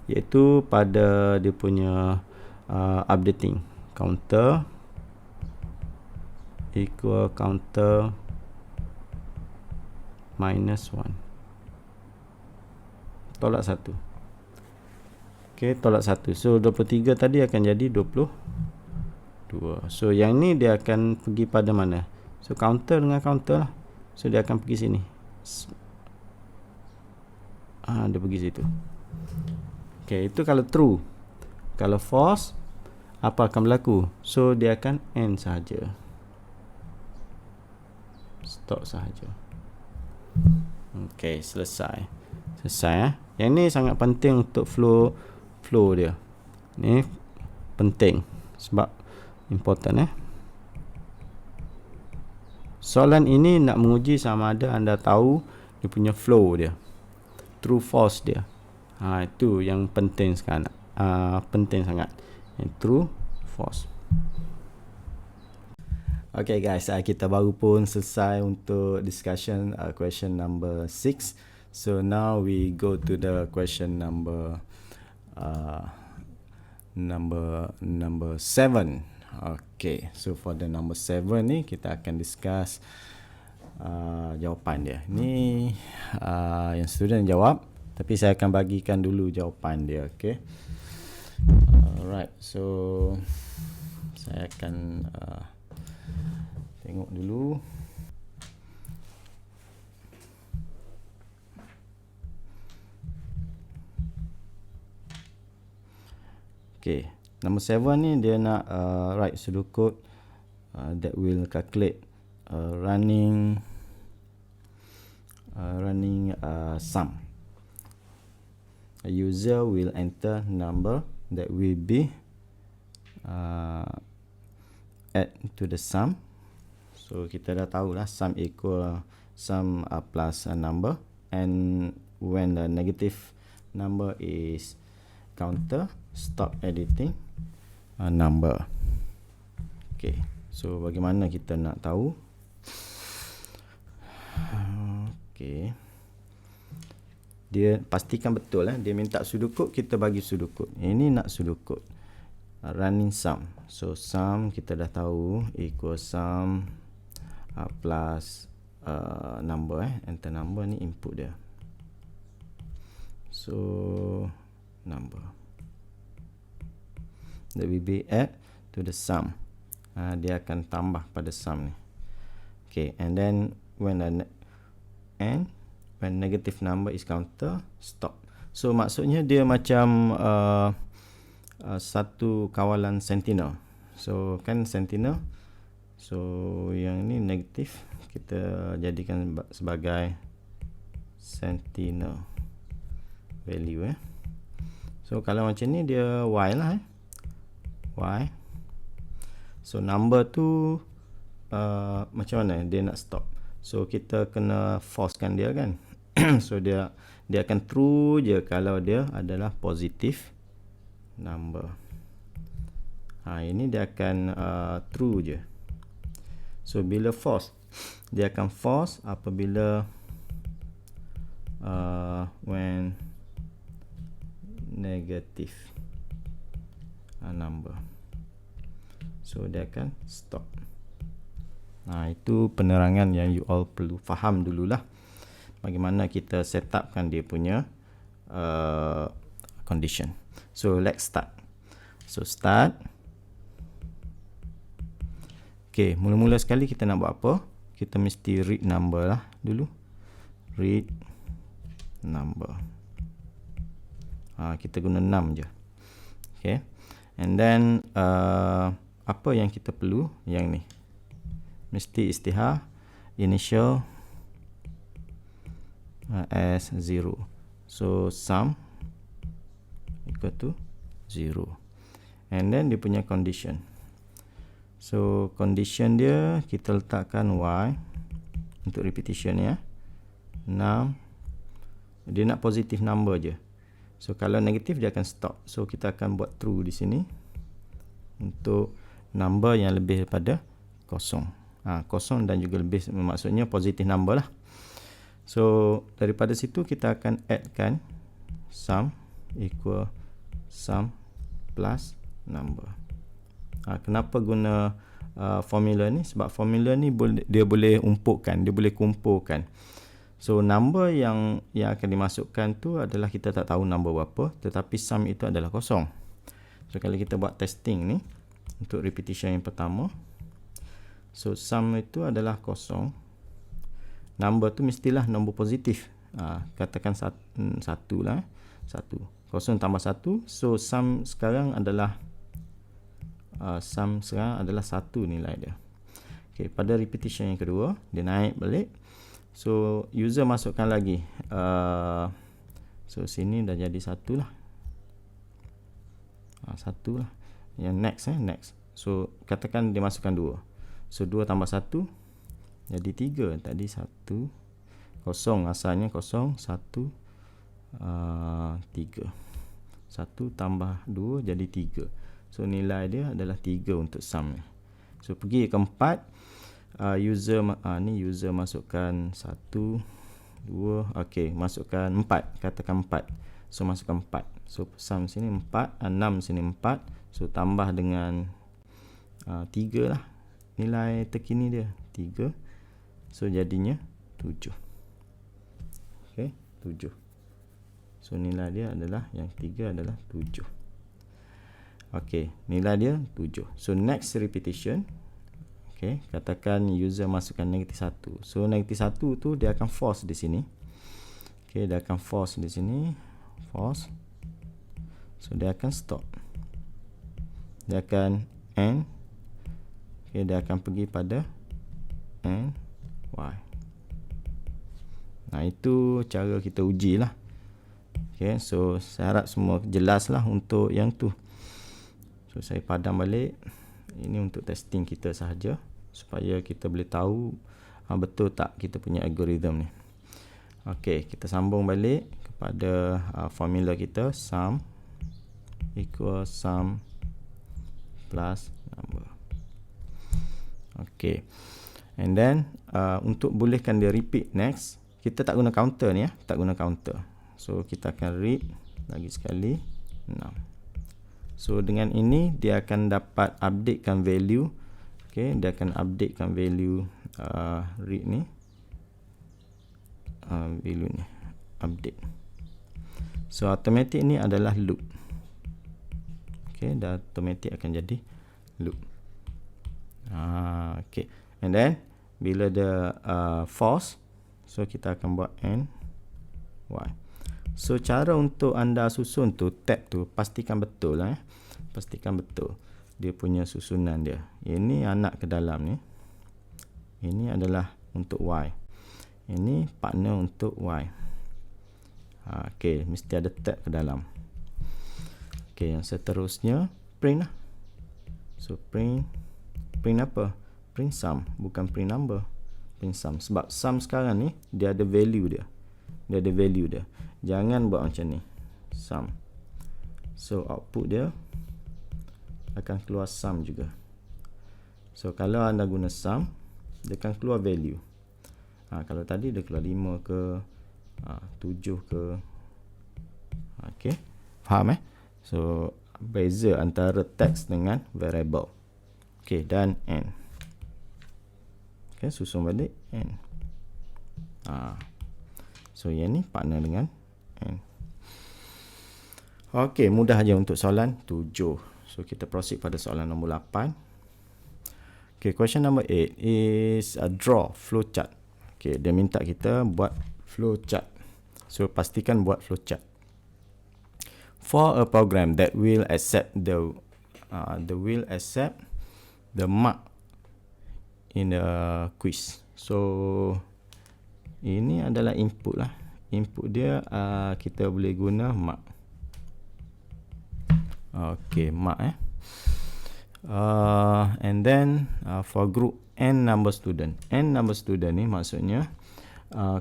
iaitu pada dia punya updating. Counter equal counter minus 1. Tolak 1. Okay, tolak 1. So 23 tadi akan jadi 22. So yang ni dia akan pergi pada mana? So counter dengan counter lah. So dia akan pergi sini. Dia pergi situ. Okay, itu kalau true. Kalau false, apa akan berlaku? So dia akan end sahaja. Stop sahaja. Okay, selesai. Yang ni sangat penting untuk flow dia. Ni penting sebab important. Soalan ini nak menguji sama ada anda tahu dia punya flow dia, true false dia. Itu yang penting sekarang. Penting sangat. Yang true false. Okay guys, kita baru pun selesai untuk discussion question number 6. So now we go to the question number 7. Okay, so for the number 7 ni kita akan discuss jawapan dia. Ni yang student jawab, tapi saya akan bagikan dulu jawapan dia. Okay. Alright, so saya akan tengok dulu. Okay, number 7 ni dia nak write pseudocode that will calculate running sum. A user will enter number that will be add to the sum. So kita dah tahu lah sum equal sum plus a number, and when the negative number is counter, stop editing number. Okay, so bagaimana kita nak tahu? Okay, dia pastikan betul dia minta pseudocode, kita bagi pseudocode. Ini nak pseudocode running sum. So sum kita dah tahu equal sum plus number. Enter number ni input dia. So number that will be add to the sum. Dia akan tambah pada sum ni. Okay, and then and when negative number is counter, stop. So maksudnya dia macam satu kawalan sentinel. So kan sentinel, so yang ni negatif, kita jadikan sebagai sentinel value. So kalau macam ni dia Y lah, Y. So number tu macam mana dia nak stop? So kita kena forcekan dia kan. So dia akan true je kalau dia adalah positif number. Ini dia akan true je. So bila false, dia akan false apabila when negative number. So dia akan stop. Itu penerangan yang you all perlu faham dululah, bagaimana kita set upkan dia punya condition. So let's start. So start. Okay, mula-mula sekali kita nak buat apa? Kita mesti read number lah dulu. Read number. Kita guna 6 je. Okay. And then apa yang kita perlu? Yang ni. Mesti istihar initial as 0. So sum equal to 0. And then dia punya condition. So condition dia kita letakkan Y untuk repetition ya. 6. Dia nak positive number je. So kalau negatif dia akan stop. So kita akan buat true di sini untuk number yang lebih daripada kosong. Kosong dan juga lebih, maksudnya positive number lah. So daripada situ kita akan addkan sum equal sum plus number. Kenapa guna formula ni? Sebab formula ni dia boleh umpukkan, dia boleh kumpulkan. So number yang akan dimasukkan tu adalah kita tak tahu number berapa, tetapi sum itu adalah kosong. So kalau kita buat testing ni untuk repetition yang pertama, so sum itu adalah kosong. Number tu mestilah nombor positif. Katakan satu lah, 1. Kosong tambah 1. So sum sekarang adalah satu nilai dia. Okay, pada repetition yang kedua dia naik balik. So user masukkan lagi so sini dah jadi 1 lah. 1 lah. Yang next. So katakan dia masukkan 2. So 2 tambah 1 jadi 3. Tadi 1 kosong, asalnya kosong, 1 3. 1 tambah 2 jadi 3. So nilai dia adalah 3 untuk sum. So pergi ke 4, user user masukkan 1 2, okey, masukkan 4, katakan 4. So masukkan 4. So sum sini 4, 6 sini 4. So tambah dengan 3 lah. Nilai terkini dia 3. So jadinya 7. Okey, 7. So nilai dia adalah yang 3 adalah 7. Okey, nilai dia 7. So next repetition, okey, katakan user masukkan negatif 1. So negatif 1 tu dia akan false di sini. Okey, dia akan false di sini, false. So dia akan stop. Dia akan end. Okey, dia akan pergi pada end Y. Itu cara kita ujilah. Okey, so saya harap semua jelas lah untuk yang tu. So saya padam balik. Ini untuk testing kita sahaja, supaya kita boleh tahu betul tak kita punya algoritma ni. Okey, kita sambung balik kepada formula kita, sum equal sum plus number. Okey, and then untuk bolehkan dia repeat next, kita tak guna counter ni ya, tak guna counter. So kita akan read lagi sekali 6. So dengan ini dia akan dapat updatekan value. Okay, dia akan updatekan value read ni, value ni update. So automatic ni adalah loop. Okay, dah automatic akan jadi loop. Okay, and then bila dia false, so kita akan buat n y. So cara untuk anda susun tu, tab tu, pastikan betul lah. Pastikan betul dia punya susunan dia. Ini anak ke dalam ni, ini adalah untuk y, ini partner untuk y. Okey, mesti ada tab ke dalam. Okey, yang seterusnya print lah. So print apa? Print sum, bukan print number. Print sum, sebab sum sekarang ni dia ada value dia. Dia ada value dia. Jangan buat macam ni. Sum. So output dia akan keluar sum juga. So kalau anda guna sum, dia akan keluar value. Kalau tadi dia keluar 5 ke 7 ke. Okey, faham So beza antara text dengan variable. Okey, dan n. Okey, susun balik n. So yang ni partner dengan n. Okey, mudah aja untuk soalan 7. So kita proceed pada soalan nombor 8. Okay, question number 8 is a draw flowchart. Okay, dia minta kita buat flowchart. So pastikan buat flowchart. For a program that will accept the mark in the quiz. So ini adalah input lah. Input dia kita boleh guna mark. Okay, mark and then for group n number student. N number student ni maksudnya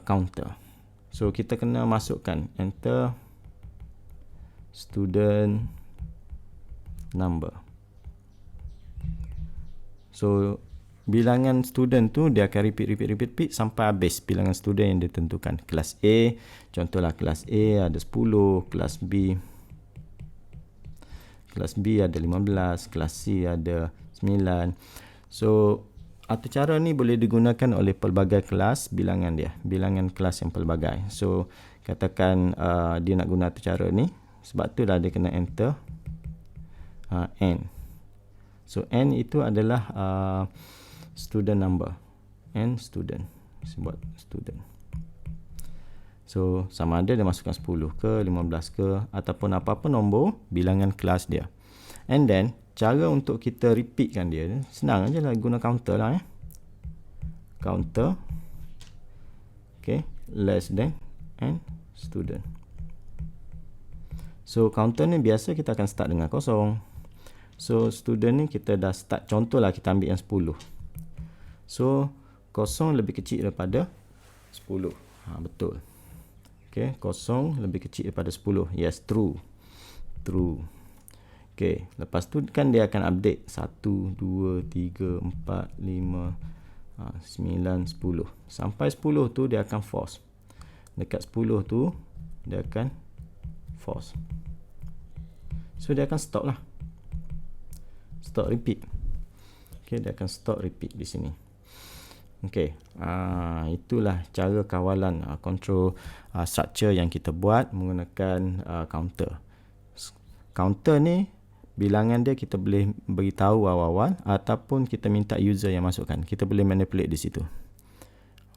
counter. So kita kena masukkan enter student number. So bilangan student tu dia akan repeat sampai habis bilangan student yang ditentukan. Kelas A, contohlah kelas A ada 10, kelas B ada 15, kelas C ada 9. So atau cara ni boleh digunakan oleh pelbagai kelas bilangan dia, bilangan kelas yang pelbagai. So katakan dia nak guna atau cara ni, sebab tu lah dia kena enter n. So n itu adalah student number, n student, sebut student. So sama ada dia masukkan 10 ke 15 ke ataupun apa-apa nombor bilangan kelas dia. And then cara untuk kita repeatkan dia senang aja lah, guna counter lah counter. Okay, less than n student. So counter ni biasa kita akan start dengan kosong. So student ni kita dah start, contohlah kita ambil yang 10. So kosong lebih kecil daripada 10. Betul. Okay, kosong lebih kecil daripada 10. Yes, true. True. Okay, lepas tu kan dia akan update 1, 2, 3, 4, 5, 9, 10. Sampai 10 tu dia akan false. Dekat 10 tu dia akan false. So dia akan stop lah. Stop repeat. Okay, dia akan stop repeat di sini. Okay, itulah cara kawalan control structure yang kita buat menggunakan counter. Counter ni bilangan dia kita boleh beritahu awal-awal ataupun kita minta user yang masukkan. Kita boleh manipulate di situ.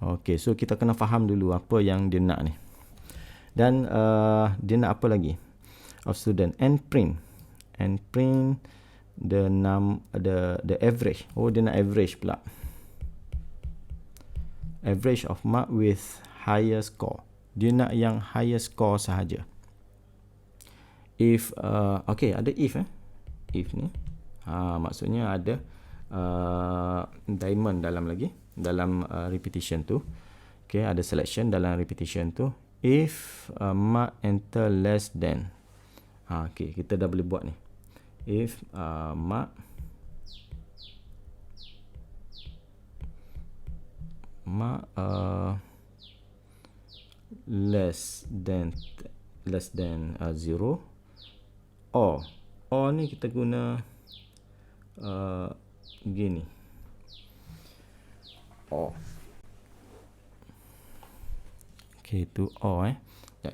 Okay, so kita kena faham dulu apa yang dia nak ni. Dan dia nak apa lagi? Of student and print the average. Oh, dia nak average pula. Average of mark with higher score. Dia nak yang higher score sahaja. If okay, ada if if ni maksudnya ada diamond dalam repetition tu. Okay, ada selection dalam repetition tu. If mark enter less than, okay, kita dah boleh buat ni. If mark less than 0, or ni kita guna gini, or. Okay, itu or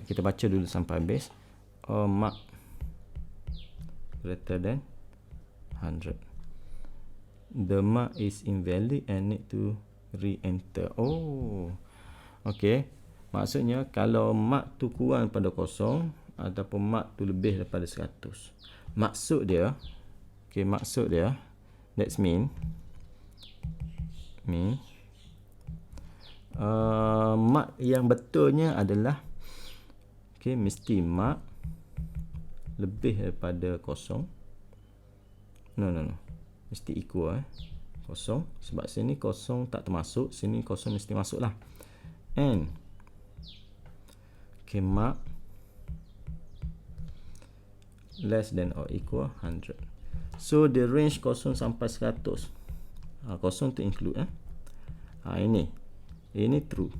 kita baca dulu sampai habis. Or mark greater than 100. The mark is invalid and need to re-enter. Oh, okey. Maksudnya kalau mark tu kurang daripada kosong ataupun mark tu lebih daripada 100. Maksud dia, maksud dia, that's mean mark yang betulnya adalah mesti mark lebih daripada kosong. No. Mesti equal kosong, sebab sini kosong tak termasuk, sini kosong mesti masuk lah. And mark less than or equal 100. So the range kosong sampai 100. Kosong tu include ini true,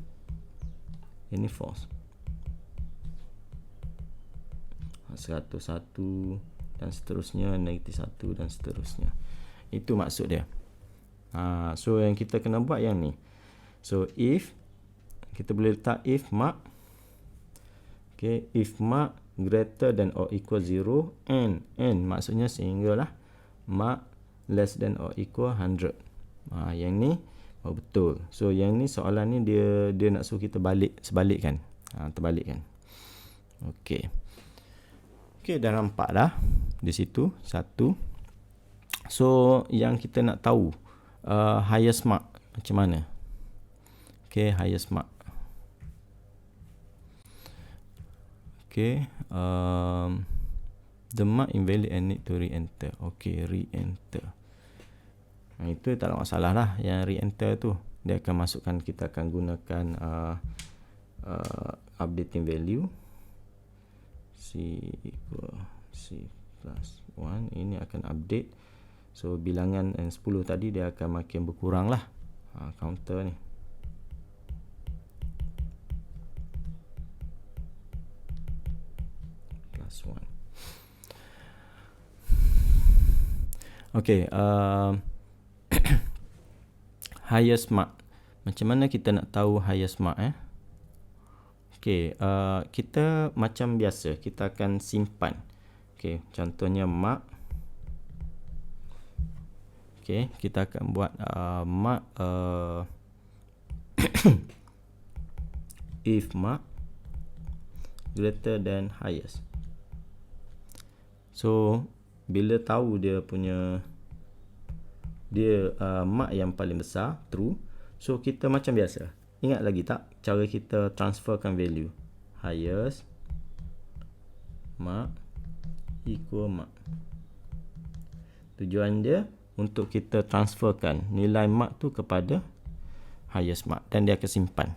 ini false. 101 dan seterusnya, -1 dan seterusnya. Itu maksud dia. So yang kita kena buat yang ni. So if kita boleh letak if mark, if mark greater than or equal 0 and maksudnya sehinggalah mark less than or equal 100. Yang ni betul. So yang ni soalan ni dia nak suruh kita sebalikkan. Terbalikkan. Okey, dah nampak dah di situ satu. So yang kita nak tahu highest mark macam mana? Highest mark. The mark invalid and need to re-enter. Re-enter. Itu tak ada masalah lah. Yang re-enter tu dia akan masukkan, kita akan gunakan updating value C equal C plus 1. Ini akan update. So bilangan N10 tadi dia akan makin berkurang lah, counter ni. Plus 1. Okay, highest mark. Macam mana kita nak tahu highest mark? Kita macam biasa, kita akan simpan. Contohnya mark. Kita akan buat mark if mark greater than highest. So bila tahu dia punya mark yang paling besar true, so kita macam biasa. Ingat lagi tak cara kita transferkan value? Highest mark equal mark. Tujuan dia untuk kita transferkan nilai mark tu kepada highest mark dan dia akan simpan.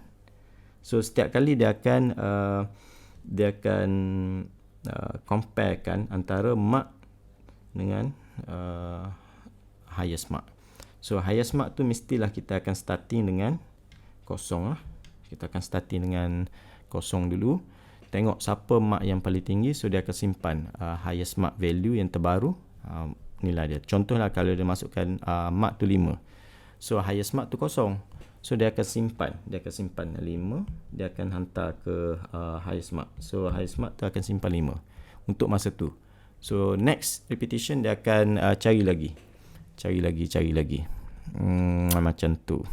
So setiap kali dia akan comparekan antara mark dengan highest mark. So highest mark tu mestilah kita akan starting dengan kosong lah. Kita akan starting dengan kosong dulu. Tengok siapa mark yang paling tinggi, so dia akan simpan highest mark value yang terbaru, nilai dia. Contohlah kalau dia masukkan mark tu 5, so highest mark tu kosong, so dia akan simpan 5, dia akan hantar ke highest mark. So highest mark tu akan simpan 5 untuk masa tu. So next repetition dia akan cari lagi. Macam tu.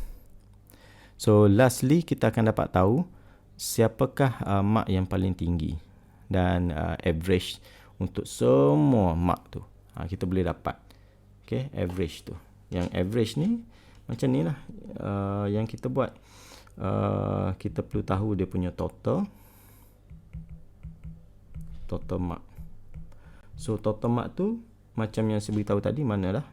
So lastly kita akan dapat tahu siapakah mark yang paling tinggi dan average untuk semua mark tu. Kita boleh dapat average tu. Yang average ni macam ni lah yang kita buat. Kita perlu tahu dia punya total mark. So total mark tu macam yang saya beritahu tadi, manalah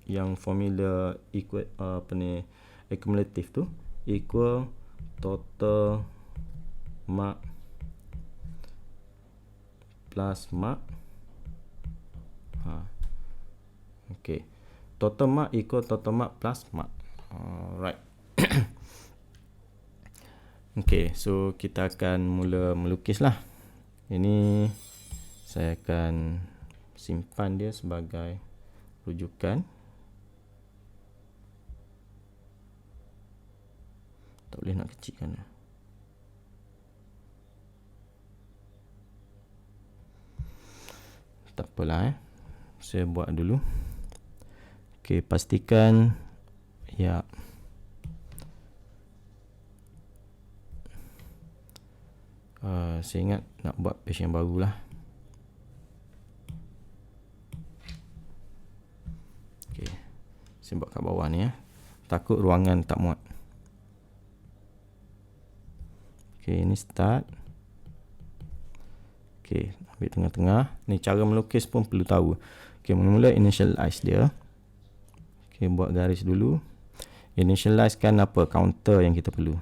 yang formula equal accumulative tu equal total mark plus mark. Total mark equal total mark plus mark. Alright. So kita akan mula melukis lah. Ini saya akan simpan dia sebagai rujukan. Tak boleh nak kecilkan. Tak apalah Saya buat dulu. Pastikan Saya ingat nak buat page yang baru lah. Okay, saya buat kat bawah ni ya. Takut ruangan tak muat. Okay, ini start. Okay, ambil tengah-tengah. Ni cara melukis pun perlu tahu. Okay, mula-mula initialize dia. Okay, buat garis dulu. Initialize kan apa? Counter yang kita perlu.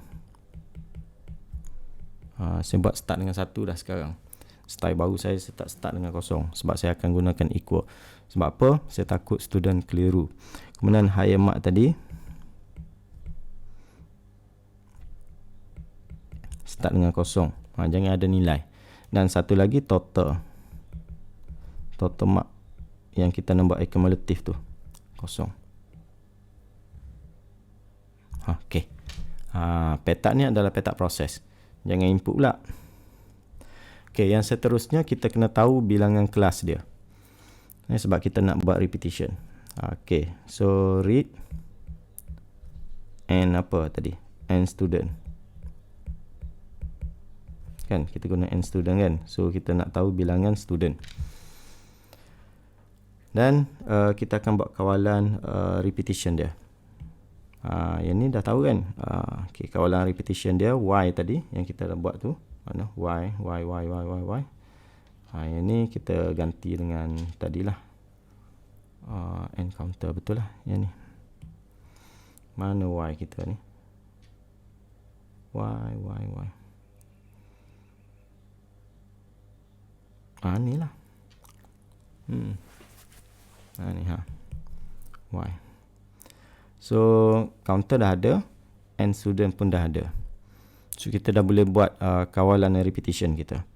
Saya buat start dengan 1 dah sekarang. Style baru saya tak start dengan kosong. Sebab saya akan gunakan equal. Sebab apa? Saya takut student keliru. Kemudian higher mark tadi. Start dengan kosong. Jangan ada nilai. Dan satu lagi total. Total mark yang kita nak buat accumulative tu. Kosong. Okay. Petak ni adalah petak proses. Jangan input pula. Okay, yang seterusnya kita kena tahu bilangan kelas dia. Sebab kita nak buat repetition. Okay, so read and apa tadi? And student. Kan, kita guna and student kan. So, kita nak tahu bilangan student. Dan kita akan buat kawalan repetition dia. Yang ni dah tahu kan. Okay, kawalan repetition dia y tadi yang kita dah buat tu. Mana? Y. Yang ni kita ganti dengan tadilah. Encounter betul lah yang ni. Mana y kita ni? Y. Ni lah. Ni y. So counter dah ada, and student pun dah ada. So kita dah boleh buat kawalan repetition kita.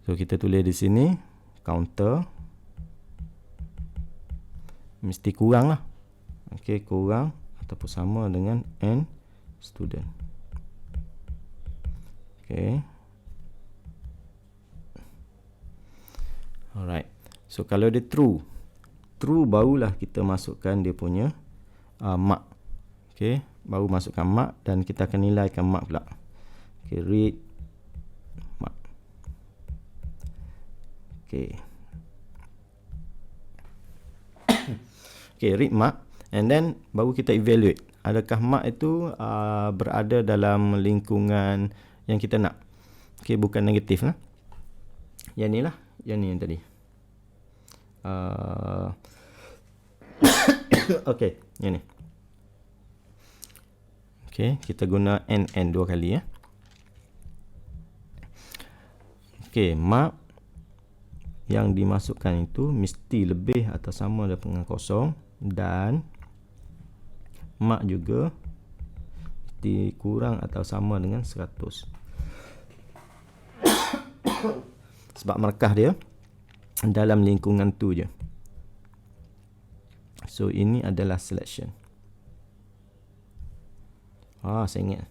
So kita tulis di sini counter mesti kurang lah. Okay, kurang ataupun sama dengan and student. Okay. Alright. So kalau dia true barulah kita masukkan dia punya mark. Okay, baru masukkan mark dan kita akan nilaikan mark pula. Okay, read mark. Okay. Okay, read mark and then baru kita evaluate. Adakah mark itu berada dalam lingkungan yang kita nak. Okay, bukan negatif lah. Yang ni lah. Yang ni yang tadi. Okay, yang ni. Okay, kita guna n 2 kali ya. Okay, mark yang dimasukkan itu mesti lebih atau sama dengan kosong dan mark juga mesti kurang atau sama dengan 100. Sebab markah dia dalam lingkungan tu je. So ini adalah selection. Saya ingat.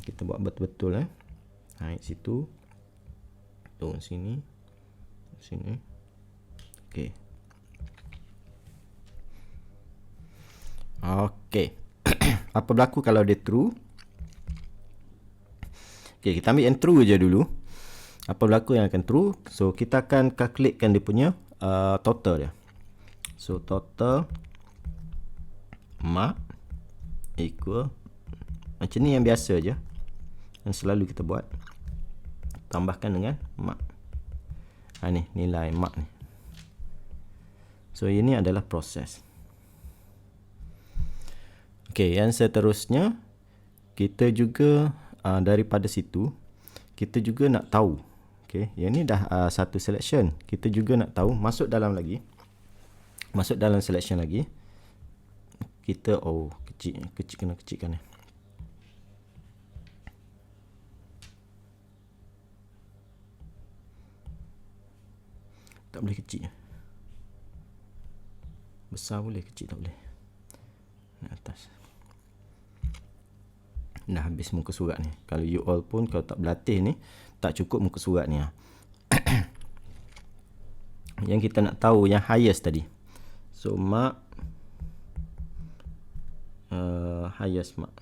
Kita buat betul-betul naik situ, turun sini, sini. Okay. Okay. Apa berlaku kalau dia true? Okay, kita ambil yang true je dulu. Apa berlaku yang akan true? So kita akan calculatekan dia punya total dia. So total mark equal, macam ni yang biasa je, yang selalu kita buat, tambahkan dengan mark. Ni nilai mark ni. So ini adalah proses. Okay, yang seterusnya kita juga daripada situ kita juga nak tahu. Okay, yang ni dah satu selection. Kita juga nak tahu, masuk dalam selection lagi. Kita kena kecilkan ni. Tak boleh kecil. Besar boleh, kecil tak boleh. Ni atas. Dah habis muka surat ni. Kalau you all pun kalau tak berlatih ni, tak cukup muka surat ni. yang kita nak tahu yang highest tadi. So mark highest mark,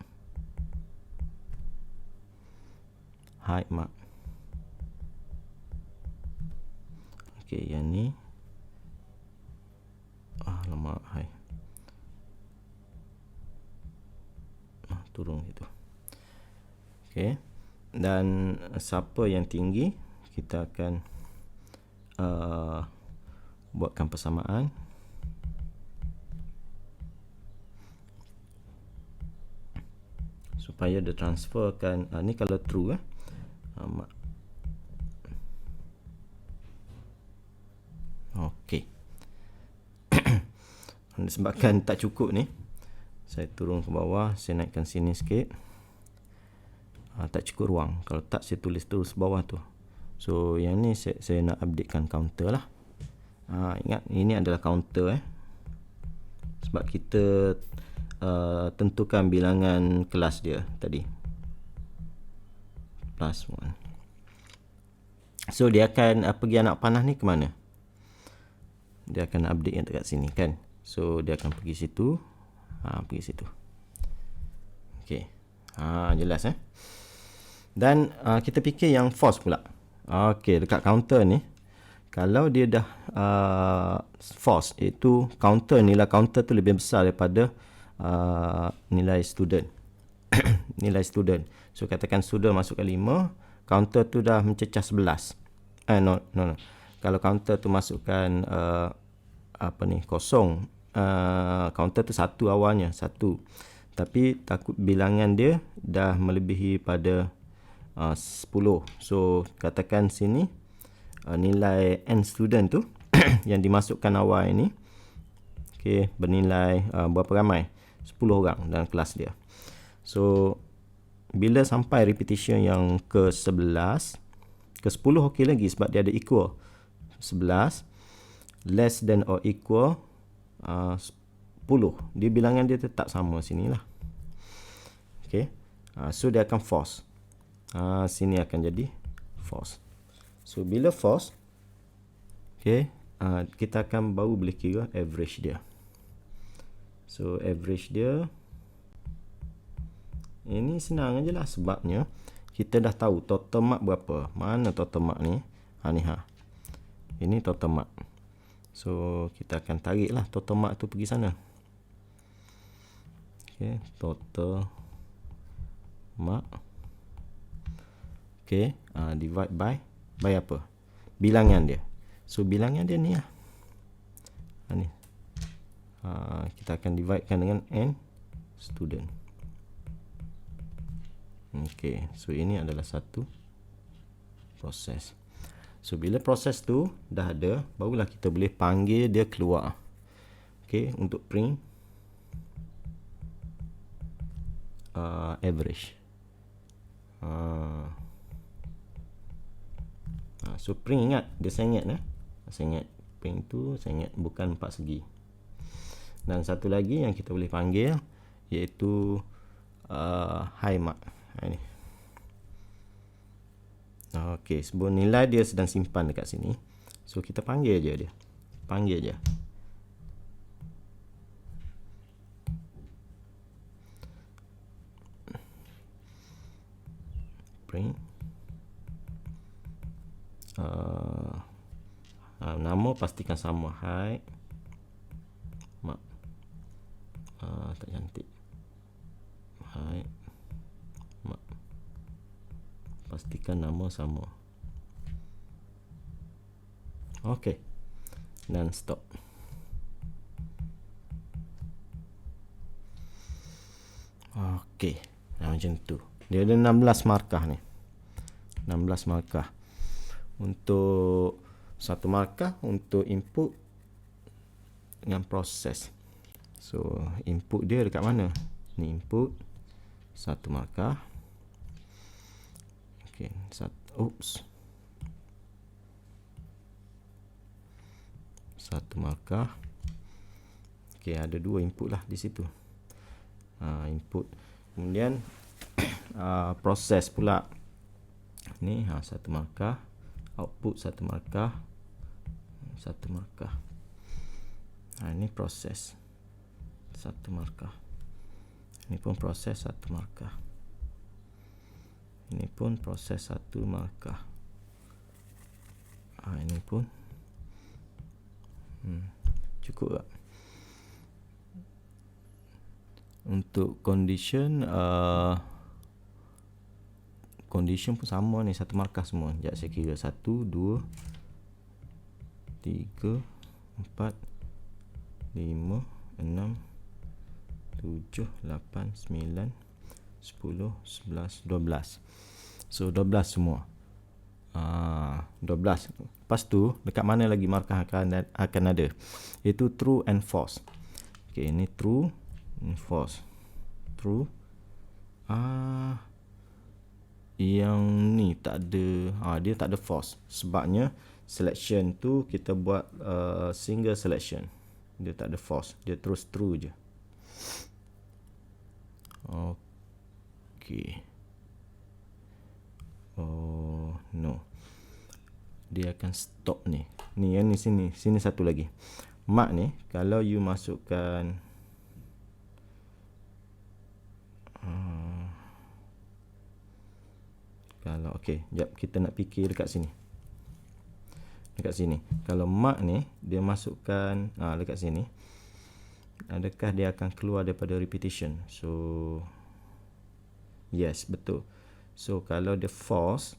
high mark. Okey, yang ni lama high. Turun gitu. Okey. Dan siapa yang tinggi, kita akan buatkan persamaan. Supaya dia transferkan, ni kalau true okey. Sebabkan tak cukup ni, saya turun ke bawah, saya naikkan sini sikit. Tak cukup ruang, kalau tak saya tulis terus bawah tu. So yang ni saya nak updatekan counter lah. Ingat ini adalah counter sebab kita tentukan bilangan kelas dia tadi +1. So dia akan pergi anak panah ni ke mana? Dia akan update yang dekat sini kan. So dia akan pergi situ, pergi situ. Okey, jelas dan kita fikir yang false pula. Okey, dekat counter ni, kalau dia dah false, iaitu nilai counter tu lebih besar daripada nilai student. Nilai student. So katakan student masukkan 5, counter tu dah mencecah 11. No. Kalau counter tu masukkan kosong, counter tu 1 awalnya, 1. Tapi takut bilangan dia dah melebihi pada 10. So katakan sini nilai n student tu yang dimasukkan awal ini, okey, bernilai berapa ramai? 10 orang dalam kelas dia. So bila sampai repetition yang ke-11, ke-10 okey lagi sebab dia ada equal. 11 less than or equal 10. Dia bilangan dia tetap sama sini lah. Okey. So dia akan false. Sini akan jadi false. So bila false, okey, kita akan baru boleh kira average dia. So average dia ini senang aje lah, sebabnya kita dah tahu total mark berapa. Mana total mark ni? Ini total mark. So kita akan tarik lah total mark tu pergi sana. Okey, total mark. Okey, divide by apa? Bilangan dia. So bilangan dia ni lah. Ni. Kita akan dividekan dengan n student. Okey, so ini adalah satu proses. So bila proses tu dah ada, barulah kita boleh panggil dia keluar. Okey, untuk print average. So print, ingat, saya ingat print tu, saya ingat bukan 4 segi. Dan satu lagi yang kita boleh panggil iaitu high mark. Ini. Okey, sebab nilai dia sedang simpan dekat sini. So kita panggil je dia. Panggil je. Print. Nama pastikan sama, high mark. Tak cantik. High mark. Pastikan nama sama. Okey. Dan stop. Okey. Macam tu. Dia ada 16 markah ni. 16 markah. Untuk satu markah untuk input dengan proses. So input dia dekat mana? Ni input satu markah. Okey, satu markah. Okey, ada 2 input lah di situ. Input. Kemudian proses pula. Ni satu markah. Output satu markah. 1 markah. Ini proses 1 markah. Ini pun proses 1 markah. Ini pun proses 1 markah. Ini pun cukup tak? Untuk condition condition pun sama ni, 1 markah semua. Sekejap saya kira 1, 2, 3, 4, 5, 6, 7, 8, 9, 10, 11, 12. So 12 semua. 12. Lepas tu dekat mana lagi markah akan ada? Itu true and false. Okey, ini true, ini false. True. Yang ni tak ada. Dia tak ada false. Sebabnya selection tu kita buat single selection. Dia tak ada false. Dia terus true je. Okey. Oh no, dia akan stop ni. Ni yang ni sini. Sini satu lagi. Mark ni kalau you masukkan kalau okey, jap kita nak fikir dekat sini. Dekat sini. Kalau mark ni dia masukkan dekat sini, adakah dia akan keluar daripada repetition? So yes, betul. So kalau dia false,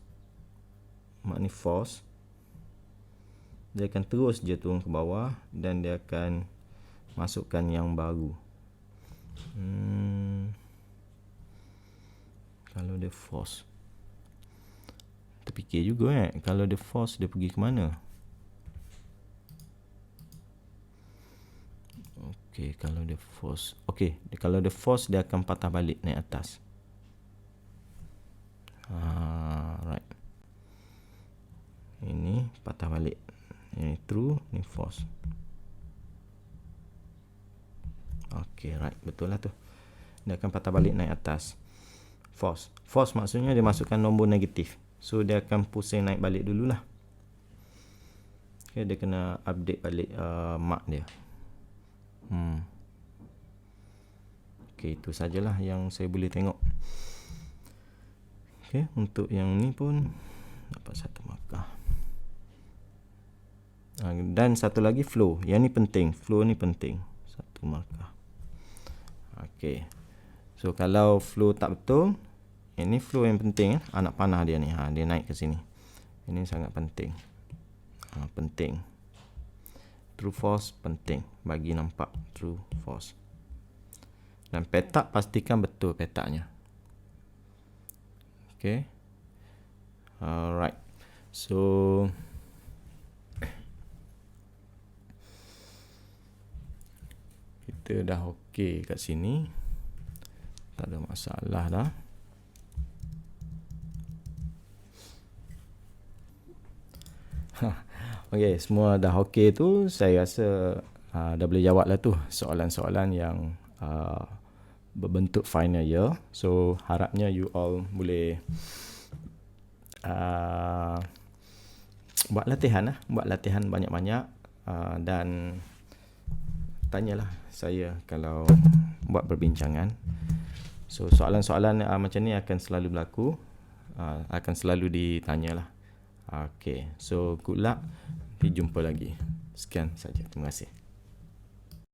mark ni false, dia akan terus je turun ke bawah dan dia akan masukkan yang baru. Kalau dia false, terfikir juga kalau dia false dia pergi ke mana? Okey, kalau dia false. Okey, kalau dia false dia akan patah balik naik atas. Right. Ini patah balik. Ini true, ini false. Okey, right. Betul lah tu. Dia akan patah balik naik atas. False. False maksudnya dia masukkan nombor negatif. So dia akan pusing naik balik dululah. Okay, dia kena update balik mark dia. Okay, itu sajalah yang saya boleh tengok. Okay, untuk yang ni pun dapat 1 markah. Dan satu lagi flow. Yang ni penting. Flow ni penting. 1 markah. Okay. So kalau flow tak betul, ini flow yang penting. Anak panah dia ni. Dia naik ke sini. Ini sangat penting. Penting. True false penting. Bagi nampak true false. Dan petak pastikan betul petaknya. Okay. Alright. So kita dah okey kat sini. Tak ada masalah dah. Okey, semua dah okey tu, saya rasa dah boleh jawab lah tu soalan-soalan yang berbentuk final year. So harapnya you all boleh buat latihan banyak-banyak dan tanyalah saya kalau buat perbincangan. So soalan-soalan macam ni akan selalu berlaku, akan selalu ditanyalah. Okay, so good luck. Jumpa lagi. Sekian saja. Terima kasih.